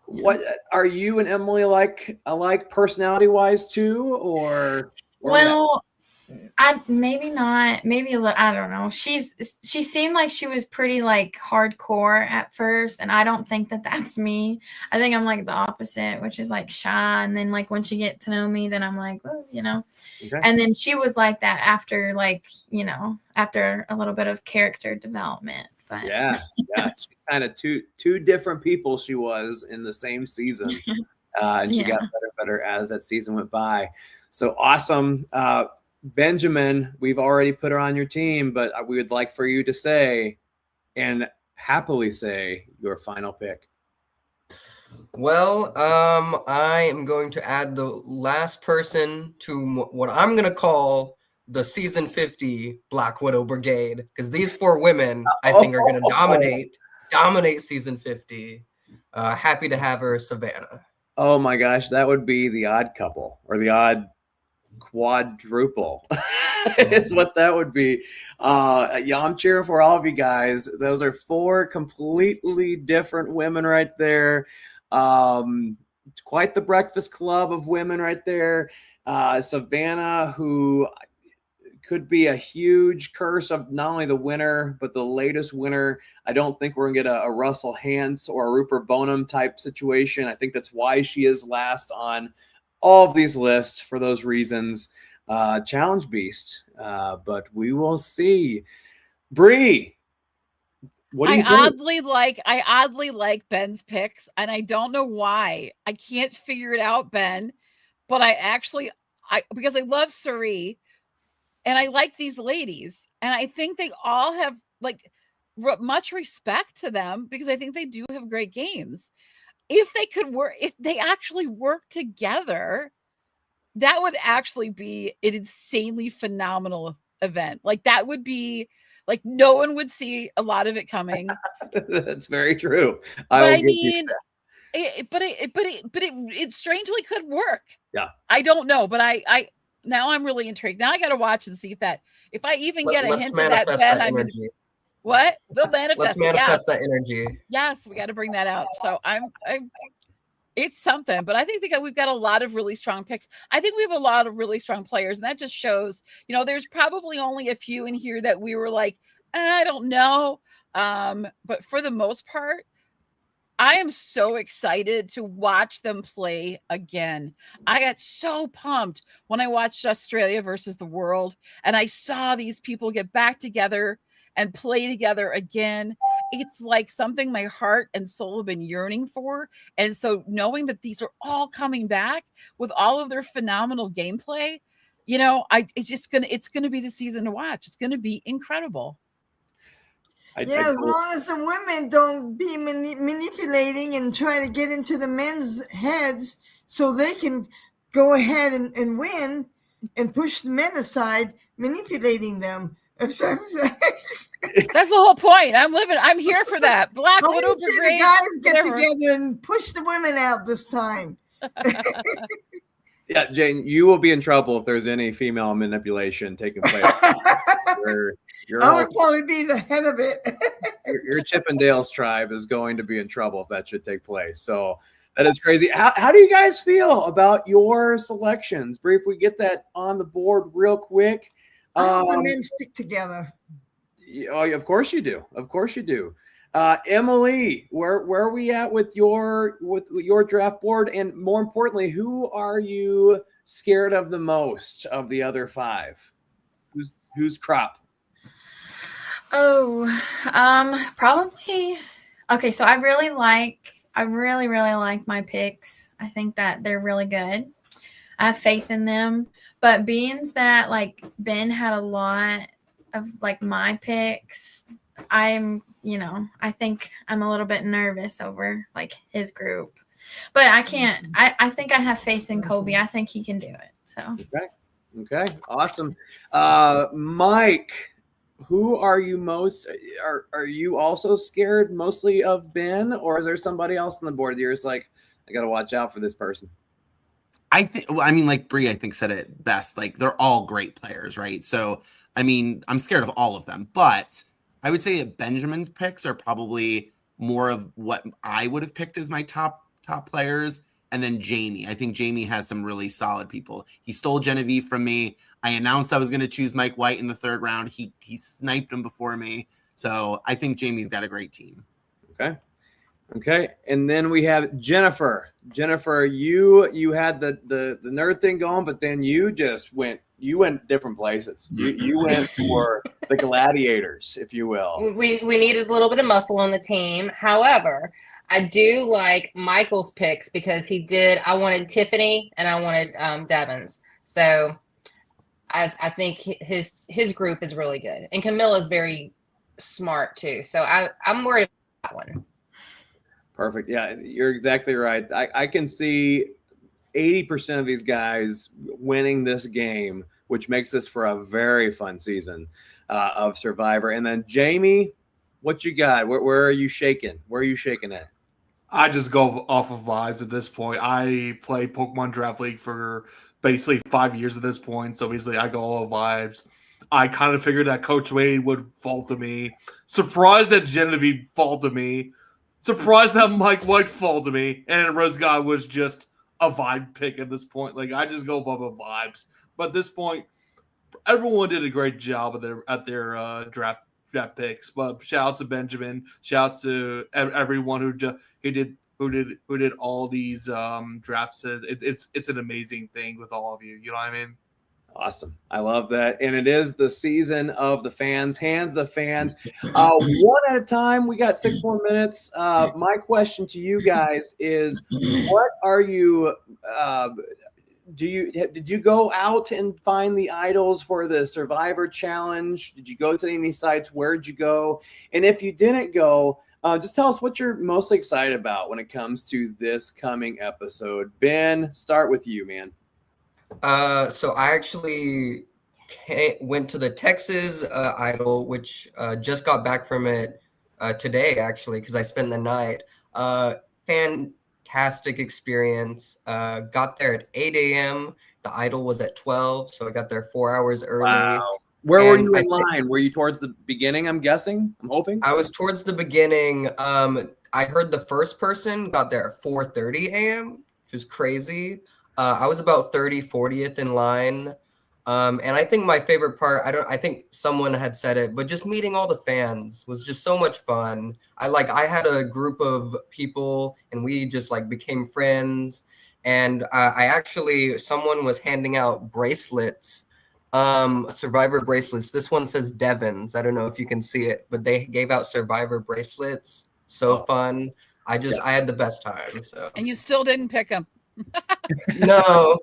What are you and Emily like personality wise too, or well, maybe not. Maybe a little. I don't know. She seemed like she was pretty like hardcore at first, and I don't think that that's me. I think I'm like the opposite, which is like shy, and then like once you get to know me, then I'm like, oh, Okay. And then she was like that after after a little bit of character development. But yeah, kind of two different people she was in the same season, and she got better as that season went by. So awesome. Benjamin, we've already put her on your team, but we would like for you to say and happily say your final pick. Well, I am going to add the last person to what I'm going to call the season 50 Black Widow Brigade, because these 4 women I think are going to dominate season 50. Happy to have her, Savannah. Oh my gosh, that would be the odd couple or the odd quadruple. It's what that would be. I'm cheering for all of you guys. Those are 4 completely different women right there. It's quite the breakfast club of women right there. Savannah, who could be a huge curse of not only the winner, but the latest winner. I don't think we're going to get a Russell Hantz or a Rupert Bonham type situation. I think that's why she is last on all of these lists for those reasons. Challenge beast, but we will see. Bree, what do you think? I oddly like Ben's picks, and I don't know why. I can't figure it out, Ben, but because I love Suri, and I like these ladies, and I think they all have like much respect to them because I think they do have great games. If they actually work together, that would actually be an insanely phenomenal event. Like that would be like no one would see a lot of it coming. That's very true. It strangely could work. Yeah. I don't know, but I now I'm really intrigued. Now I got to watch and see if I even get a hint of that. Ben, what? They'll manifest. Let's manifest that energy. Yes, we got to bring that out. So it's something, but I think we've got a lot of really strong picks. I think we have a lot of really strong players, and that just shows, there's probably only a few in here that we were like, I don't know. But for the most part, I am so excited to watch them play again. I got so pumped when I watched Australia versus the world, and I saw these people get back together and play together again. It's like something my heart and soul have been yearning for. And so knowing that these are all coming back with all of their phenomenal gameplay, it's going to be the season to watch. It's going to be incredible. As long as the women don't be manipulating and try to get into the men's heads so they can go ahead and win and push the men aside, manipulating them. That's the whole point. I'm here for that. Black Why Widow don't you Brigade. the guys get whatever. together and push the women out this time? Yeah, Jane, you will be in trouble if there's any female manipulation taking place. I would probably be the head of it. your Chippendales tribe is going to be in trouble if that should take place. So that is crazy. How do you guys feel about your selections? Bree, if we get that on the board real quick. I hope the men stick together. Oh, of course you do. Of course you do. Emily, where are we at with your draft board? And more importantly, who are you scared of the most of the other five? Who's crop? Oh, probably. Okay, so I really like my picks. I think that they're really good. I have faith in them. But being that like Ben had a lot of like my picks, I think I'm a little bit nervous over like his group. But I can't. I think I have faith in Colby. I think he can do it. So Okay, awesome. Mike, who are you most? Are you also scared mostly of Ben, or is there somebody else on the board that you're just like, I got to watch out for this person? I think, like Bree, I think said it best. Like they're all great players, right? So, I'm scared of all of them, but I would say that Benjamin's picks are probably more of what I would have picked as my top players. And then Jamie, I think Jamie has some really solid people. He stole Genevieve from me. I announced I was going to choose Mike White in the 3rd round. He sniped him before me. So I think Jamie's got a great team. Okay. And then we have Jennifer. Jennifer, you had the nerd thing going, but then you went different places. You went for the gladiators, if you will. We needed a little bit of muscle on the team. However, I do like Michael's picks because I wanted Tiffany and I wanted Devins. So I think his group is really good. And Camilla's very smart too. So I'm worried about that one. Perfect. Yeah, you're exactly right. I can see 80% of these guys winning this game, which makes this for a very fun season of Survivor. And then Jamie, what you got? Where are you shaking? Where are you shaking at? I just go off of vibes at this point. I play Pokemon Draft League for basically 5 years at this point, so basically I go all vibes. I kind of figured that Coach Wade would fall to me. Surprised that Genevieve fall to me. Surprised that Mike White fall to me. And Rose God was just a vibe pick at this point. Like, I just go above the vibes. But at this point, everyone did a great job at their draft picks. But shout out to Benjamin. Shout out to everyone who did all these drafts. It's an amazing thing with all of you. You know what I mean? Awesome. I love that. And it is the season of the fans, hands the fans. One at a time. We got 6 more minutes. My question to you guys is, what are you did you go out and find the idols for the Survivor Challenge? Did you go to any sites? Where'd you go? And if you didn't go, just tell us what you're most excited about when it comes to this coming episode. Ben, start with you, man. So I actually went to the Texas Idol, which just got back from it today, actually, because I spent the night. Fantastic experience. Got there at 8 a.m. The Idol was at 12, so I got there 4 hours early. Wow. Where were you in line? Were you towards the beginning, I'm guessing? I'm hoping? I was towards the beginning. I heard the first person got there at 4:30 a.m., which was crazy. I was about 40th in line. And I think my favorite part, I think someone had said it, but just meeting all the fans was just so much fun. I had a group of people and we just became friends. And someone was handing out bracelets, Survivor bracelets. This one says Devins. I don't know if you can see it, but they gave out Survivor bracelets. So fun. I had the best time. So. And you still didn't pick them. No.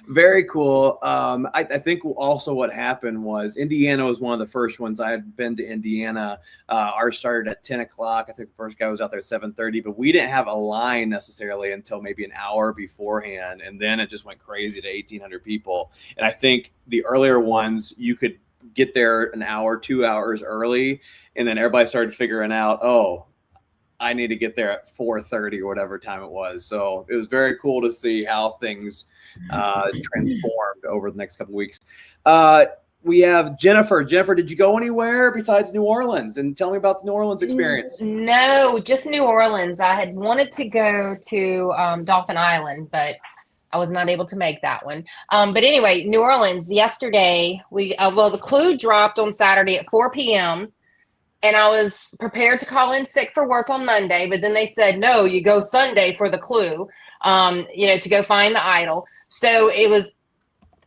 Very cool. I think also what happened was Indiana was one of the first ones. I had been to Indiana. Ours started at 10 o'clock. I think the first guy was out there at 7:30, but we didn't have a line necessarily until maybe an hour beforehand. And then it just went crazy to 1,800 people. And I think the earlier ones, you could get there an hour, 2 hours early, and then everybody started figuring out, oh, I need to get there at 4:30 or whatever time it was. So it was very cool to see how things transformed over the next couple of weeks. We have Jennifer. Jennifer, did you go anywhere besides New Orleans? And tell me about the New Orleans experience. No, just New Orleans. I had wanted to go to Dolphin Island, but I was not able to make that one. But anyway, New Orleans, yesterday, the clue dropped on Saturday at 4 p.m., and I was prepared to call in sick for work on Monday, but then they said, no, you go Sunday for the clue, to go find the idol. So it was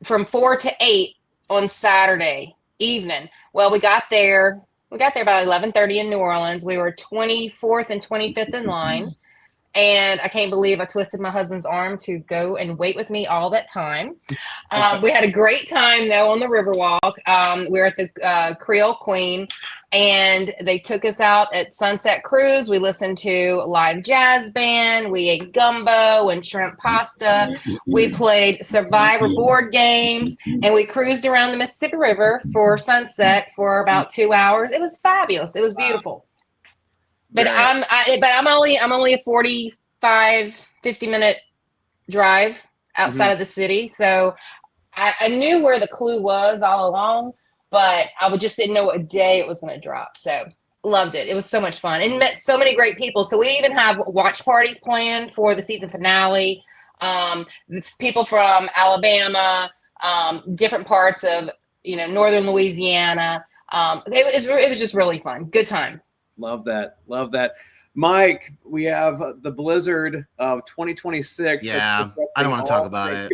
from 4 to 8 on Saturday evening. Well, we got there about 11:30 in New Orleans. We were 24th and 25th in line. And I can't believe I twisted my husband's arm to go and wait with me all that time. We had a great time, though, on the Riverwalk. We were at the Creole Queen, and they took us out at Sunset Cruise. We listened to live jazz band. We ate gumbo and shrimp pasta. We played Survivor board games, and we cruised around the Mississippi River for sunset for about 2 hours. It was fabulous. It was beautiful. But I'm only a 45, 50-minute drive outside of the city. So I knew where the clue was all along, but I just didn't know what day it was going to drop. So loved it. It was so much fun and met so many great people. So we even have watch parties planned for the season finale. People from Alabama, different parts of, northern Louisiana. It was just really fun. Good time. Love that. Mike, we have the blizzard of 2026. Yeah, I don't want to talk about it.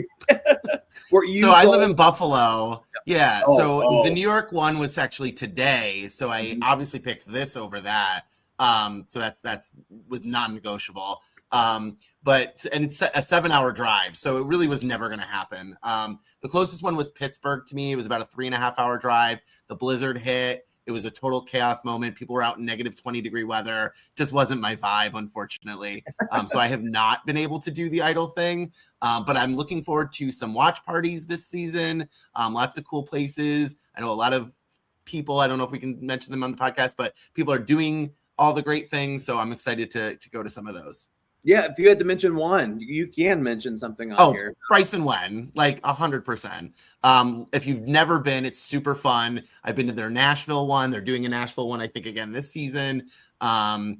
I live in Buffalo. Yeah, the New York one was actually today, so I obviously picked this over that. So that's was non-negotiable. But it's a 7-hour drive, so it really was never going to happen. The closest one was Pittsburgh to me. It was about a 3.5-hour drive. The blizzard hit. It was a total chaos moment. People were out in negative 20-degree weather. Just wasn't my vibe, unfortunately. So I have not been able to do the idol thing. But I'm looking forward to some watch parties this season. Lots of cool places. I know a lot of people, I don't know if we can mention them on the podcast, but people are doing all the great things. So I'm excited to go to some of those. Yeah, if you had to mention one, you can mention something on here. Bryce and Wen, like 100%. If you've never been, it's super fun. I've been to their Nashville one. They're doing a Nashville one, I think, again this season. I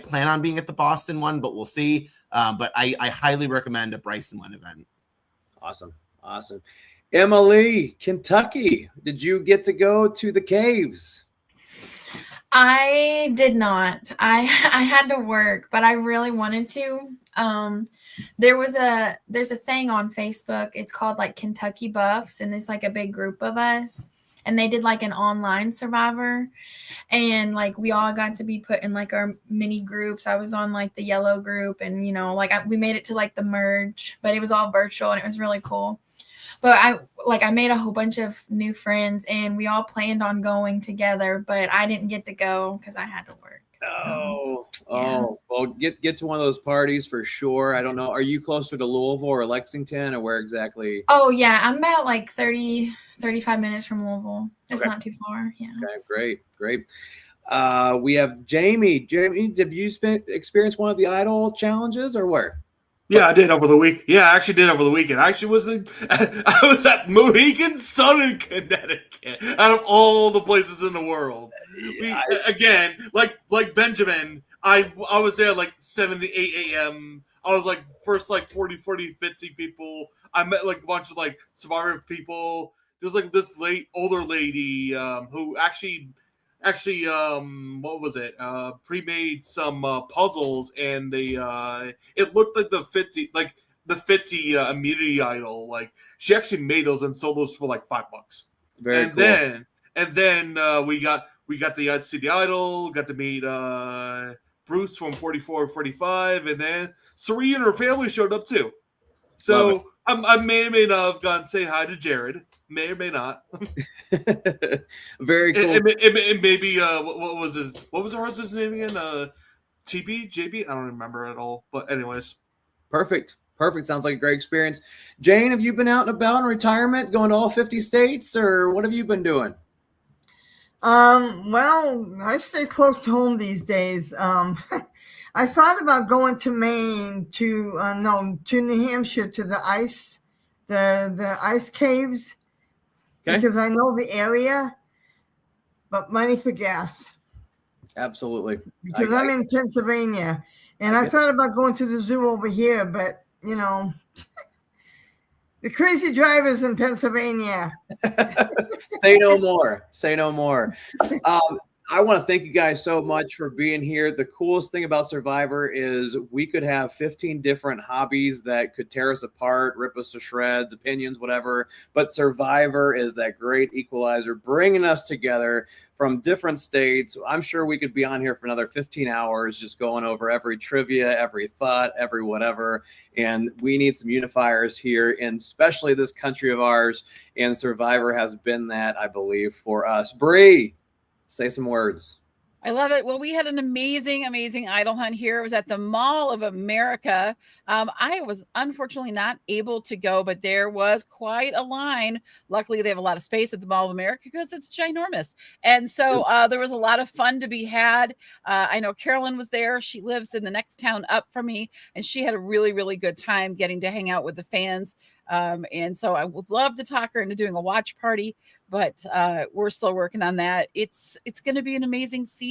plan on being at the Boston one, but we'll see. But I highly recommend a Bryce and Wen event. Awesome. Emily, Kentucky, did you get to go to the caves? I did not. I had to work, but I really wanted to. There's a thing on Facebook. It's called like Kentucky Buffs, and it's like a big group of us. And they did like an online Survivor, and like we all got to be put in like our mini groups. I was on like the yellow group, and we made it to like the merge, but it was all virtual and it was really cool. But I made a whole bunch of new friends, and we all planned on going together, but I didn't get to go because I had to work. Well, get to one of those parties for sure. I don't know. Are you closer to Louisville or Lexington, or where exactly? Oh yeah, I'm about like 35 minutes from Louisville. It's not too far. Yeah. Okay, great. We have Jamie. Jamie, have you experienced one of the Idol challenges, or where? Yeah, I did over the week. Yeah, I actually did over the weekend. I was at Mohegan Sun in Connecticut, out of all the places in the world. Again, like Benjamin, I was there like 7 to 8 a.m. I was like first like 40, 50 people. I met like a bunch of like Survivor people. There's like this older lady who actually what was it? Pre-made some puzzles, and they it looked like the 50 immunity idol. Like she actually made those and sold those for like $5. Very cool. Then we got the City Idol, got to meet Bruce from 44 45, and then Serena and her family showed up too. So I may or may not have gone say hi to Jared. May or may not. Very cool. It may be what was her husband's name again? JB? I don't remember at all. But anyways. Perfect. Sounds like a great experience. Jane, have you been out and about in retirement, going to all 50 states, or what have you been doing? Well, I stay close to home these days. I thought about going to Maine to New Hampshire to the ice caves because I know the area, but money for gas. Absolutely. Because I'm in Pennsylvania, and I thought about going to the zoo over here, but the crazy drivers in Pennsylvania. Say no more. Say no more. I want to thank you guys so much for being here. The coolest thing about Survivor is we could have 15 different hobbies that could tear us apart, rip us to shreds, opinions, whatever. But Survivor is that great equalizer, bringing us together from different states. I'm sure we could be on here for another 15 hours just going over every trivia, every thought, every whatever. And we need some unifiers here, and especially this country of ours. And Survivor has been that, I believe, for us. Bree, say some words. I love it. Well, we had an amazing, amazing idol hunt here. It was at the Mall of America. I was unfortunately not able to go, but there was quite a line. Luckily, they have a lot of space at the Mall of America because it's ginormous. And so there was a lot of fun to be had. I know Carolyn was there. She lives in the next town up from me, and she had a really, really good time getting to hang out with the fans. And so I would love to talk her into doing a watch party, but we're still working on that. It's going to be an amazing season.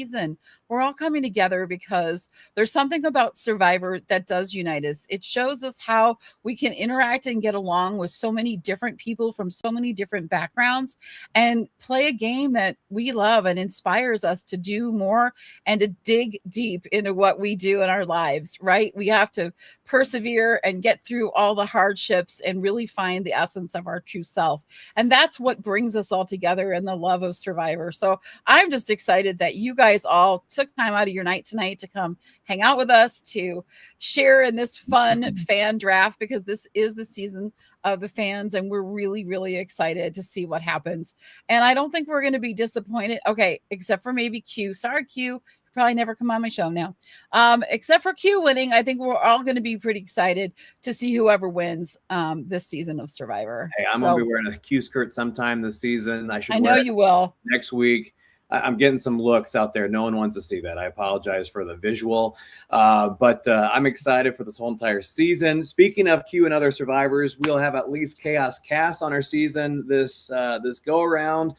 We're all coming together because there's something about Survivor that does unite us. It shows us how we can interact and get along with so many different people from so many different backgrounds and play a game that we love and inspires us to do more and to dig deep into what we do in our lives, right? We have to persevere and get through all the hardships and really find the essence of our true self. And that's what brings us all together in the love of Survivor. So I'm just excited that you guys all took time out of your night tonight to come hang out with us, to share in this fun fan draft, because this is the season of the fans and we're really, really excited to see what happens. And I don't think we're going to be disappointed. Okay, except for maybe Q. Sorry, Q. Probably never come on my show now. Except for Q winning, I think we're all going to be pretty excited to see whoever wins this season of Survivor. Hey, I'm going to be wearing a Q skirt sometime this season. I know you will. Next week. I'm getting some looks out there. No one wants to see that. I apologize for the visual, but I'm excited for this whole entire season. Speaking of Q and other survivors, we'll have at least Chaos Cast on our season this go around.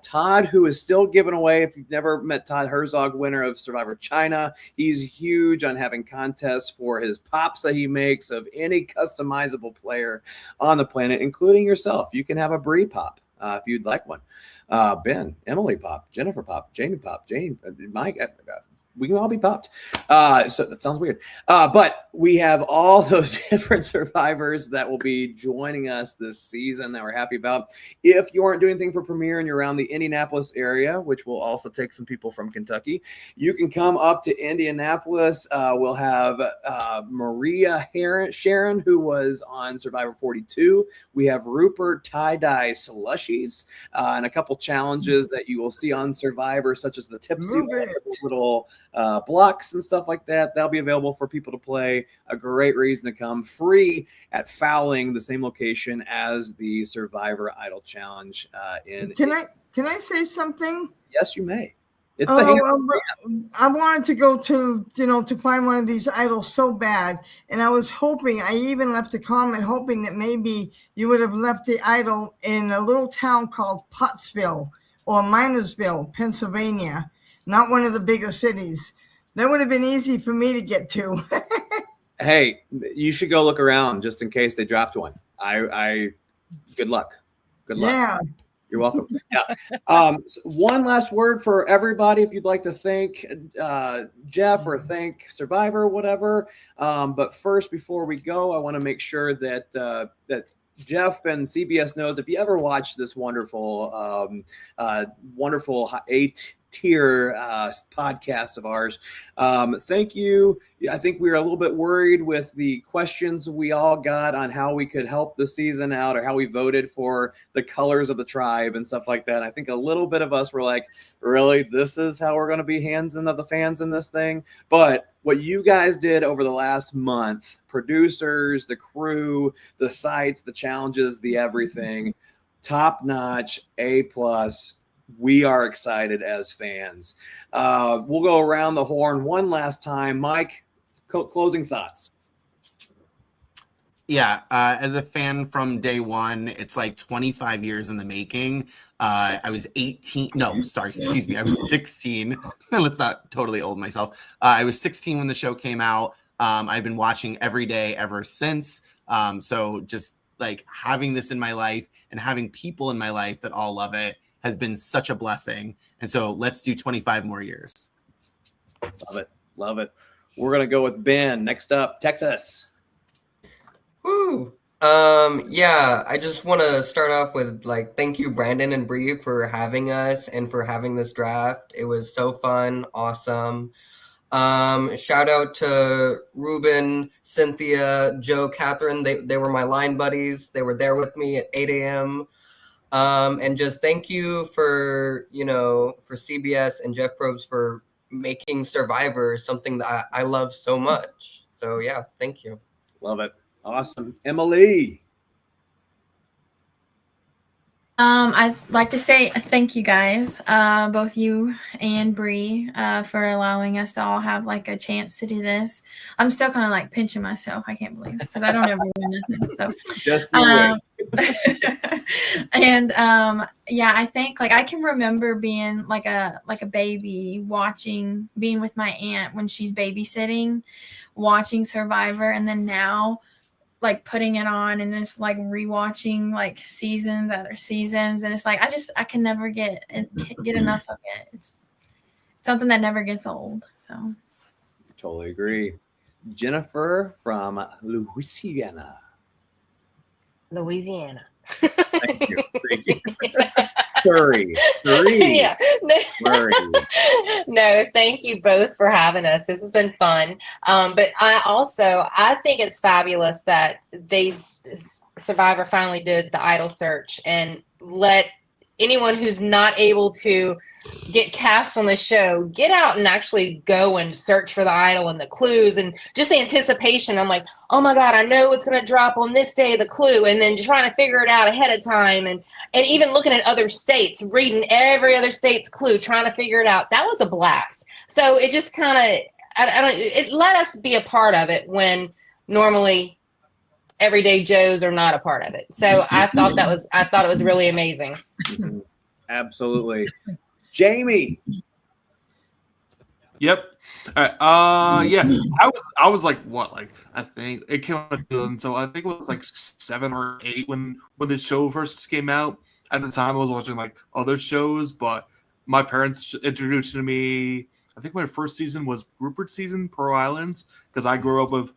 Todd, who is still giving away, if you've never met Todd Herzog, winner of Survivor China, he's huge on having contests for his pops that he makes of any customizable player on the planet, including yourself. You can have a Bree pop if you'd like one. Ben, Emily pop, Jennifer pop, Jamie pop, Jane, Mike, we can all be popped. So that sounds weird. But we have all those different survivors that will be joining us this season that we're happy about. If you aren't doing anything for Premiere and you're around the Indianapolis area, which will also take some people from Kentucky, you can come up to Indianapolis. We'll have Maria Sharon, who was on Survivor 42. We have Rupert tie-dye slushies and a couple challenges that you will see on Survivor, such as the tipsy little blocks and stuff like that. That'll be available for people to play. A great reason to come. Free at Fowling, the same location as the Survivor Idol Challenge. Can I say something? Yes, you may. It's I wanted to go to find one of these idols so bad, and I was hoping. I even left a comment hoping that maybe you would have left the idol in a little town called Pottsville or Minersville, Pennsylvania. Not one of the bigger cities. That would have been easy for me to get to. Hey, you should go look around just in case they dropped one. Good luck. Good luck. Yeah. You're welcome. Yeah. So one last word for everybody. If you'd like to thank Jeff or thank Survivor, whatever. But first, before we go, I want to make sure that that Jeff and CBS knows if you ever watch this wonderful 8-tier podcast of ours. Thank you. I think we were a little bit worried with the questions we all got on how we could help the season out or how we voted for the colors of the tribe and stuff like that. I think a little bit of us were like, really, this is how we're going to be hands in the fans in this thing. But what you guys did over the last month, producers, the crew, the sites, the challenges, the everything, top notch, A+. we are excited as fans. We'll go around the horn one last time. Mike, closing thoughts. Yeah, as a fan from day one, it's like 25 years in the making. I was 18. No, sorry, excuse me. I was 16. Let's not totally old myself. I was 16 when the show came out. I've been watching every day ever since. So just like having this in my life and having people in my life that all love it has been such a blessing. And so let's do 25 more years. Love it. Love it. We're going to go with Ben. Next up, Texas. Woo. Yeah, I just want to start off with like thank you Brandon and Bree for having us and for having this draft. It was so fun, awesome. Shout out to Ruben, Cynthia, Joe, Catherine. They were my line buddies. They were there with me at 8 a.m. And just thank you for for CBS and Jeff Probst for making Survivor something that I love so much. So yeah, thank you. Love it. Awesome. Emily. I'd like to say thank you guys, both you and Bree, for allowing us to all have like a chance to do this. I'm still kind of like pinching myself. I can't believe because I don't ever win nothing. So just and yeah, I think like I can remember being like a baby being with my aunt when she's babysitting, watching Survivor, and then now like putting it on and just like rewatching like seasons after seasons, and it's like I can never get enough of it. It's something that never gets old. So totally agree. Jennifer from Louisiana. Thank you. Surrey. Yeah. No, thank you both for having us. This has been fun. But I think it's fabulous that Survivor finally did the idol search and let anyone who's not able to get cast on the show get out and actually go and search for the idol and the clues and just the anticipation. I'm like, oh my God, I know it's going to drop on this day, the clue, and then trying to figure it out ahead of time, and even looking at other states, reading every other state's clue, trying to figure it out. That was a blast. So it just kind of it let us be a part of it when normally everyday Joes are not a part of it. So I thought it was really amazing. Absolutely. Jamie. Yep. All right. Yeah. I was like, what? Like, I think it came out, so I think it was like 7 or 8 when the show first came out. At the time, I was watching like other shows, but my parents introduced it to me. I think my first season was Rupert's season, Pearl Islands, because I grew up with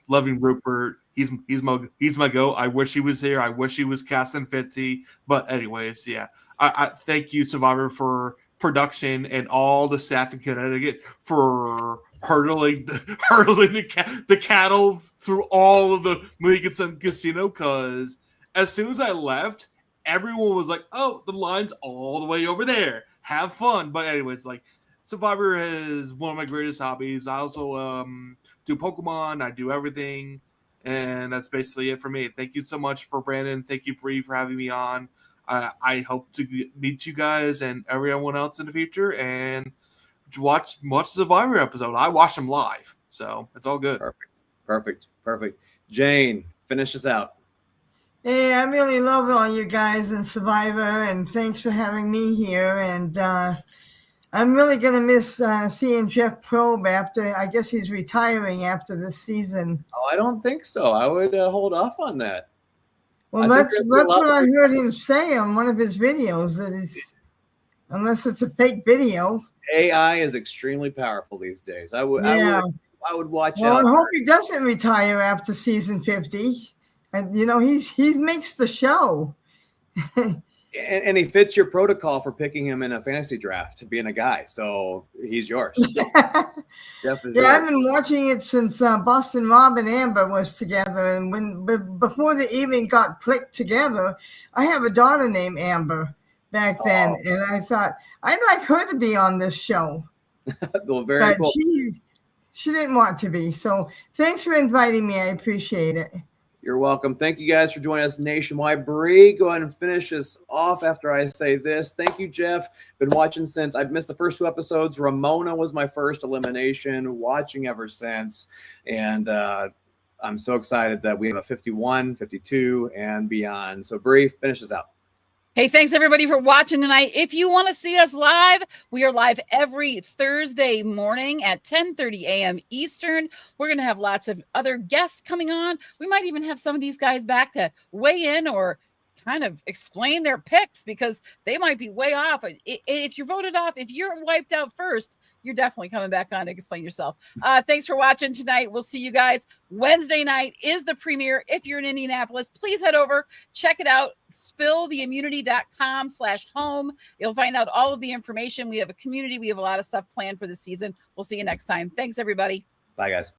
loving Rupert. He's my goat. I wish he was here. I wish he was cast in Fitzy. But anyways, yeah. I thank you, Survivor, for production and all the staff in Connecticut for hurdling the cattle through all of the Mohegan Casino, because as soon as I left, everyone was like, oh, the line's all the way over there. Have fun. But anyways, like, Survivor is one of my greatest hobbies. I also do Pokemon. I do everything. And that's basically it for me. Thank you so much for Brandon. Thank you, Bree, for having me on. I hope to meet you guys and everyone else in the future and watch the Survivor episode. I watch them live, so it's all good. Perfect. Jane, finish us out. Hey, I really love all you guys in Survivor, and thanks for having me here. And I'm really going to miss seeing Jeff Probst after, I guess he's retiring after this season. Oh, I don't think so. I would hold off on that. Well, that's what I heard him say on one of his videos, that is, unless it's a fake video. AI is extremely powerful these days. I would watch out. Well, I hope he doesn't retire after season 50. And he makes the show. And he fits your protocol for picking him in a fantasy draft, being a guy. So he's yours. I've been watching it since Boston Rob and Amber was together. And before they even got clicked together, I have a daughter named Amber back then. And I thought, I'd like her to be on this show. Well, very cool. She didn't want to be. So thanks for inviting me. I appreciate it. You're welcome. Thank you guys for joining us nationwide. Bree, go ahead and finish us off after I say this. Thank you, Jeff. Been watching since I've missed the first 2 episodes. Ramona was my first elimination, watching ever since. And I'm so excited that we have a 51, 52, and beyond. So Bree, finish us out. Hey, thanks everybody for watching tonight. If you want to see us live, we are live every Thursday morning at 10:30 a.m. Eastern. We're going to have lots of other guests coming on. We might even have some of these guys back to weigh in or kind of explain their picks because they might be way off. If you're voted off, if you're wiped out first, you're definitely coming back on to explain yourself. Thanks for watching tonight. We'll see you guys Wednesday night is the premiere. If you're in Indianapolis, please head over, check it out, spilltheimmunity.com/home. You'll find out all of the information. We have a community. We have a lot of stuff planned for the season. We'll see you next time. Thanks, everybody. Bye, guys.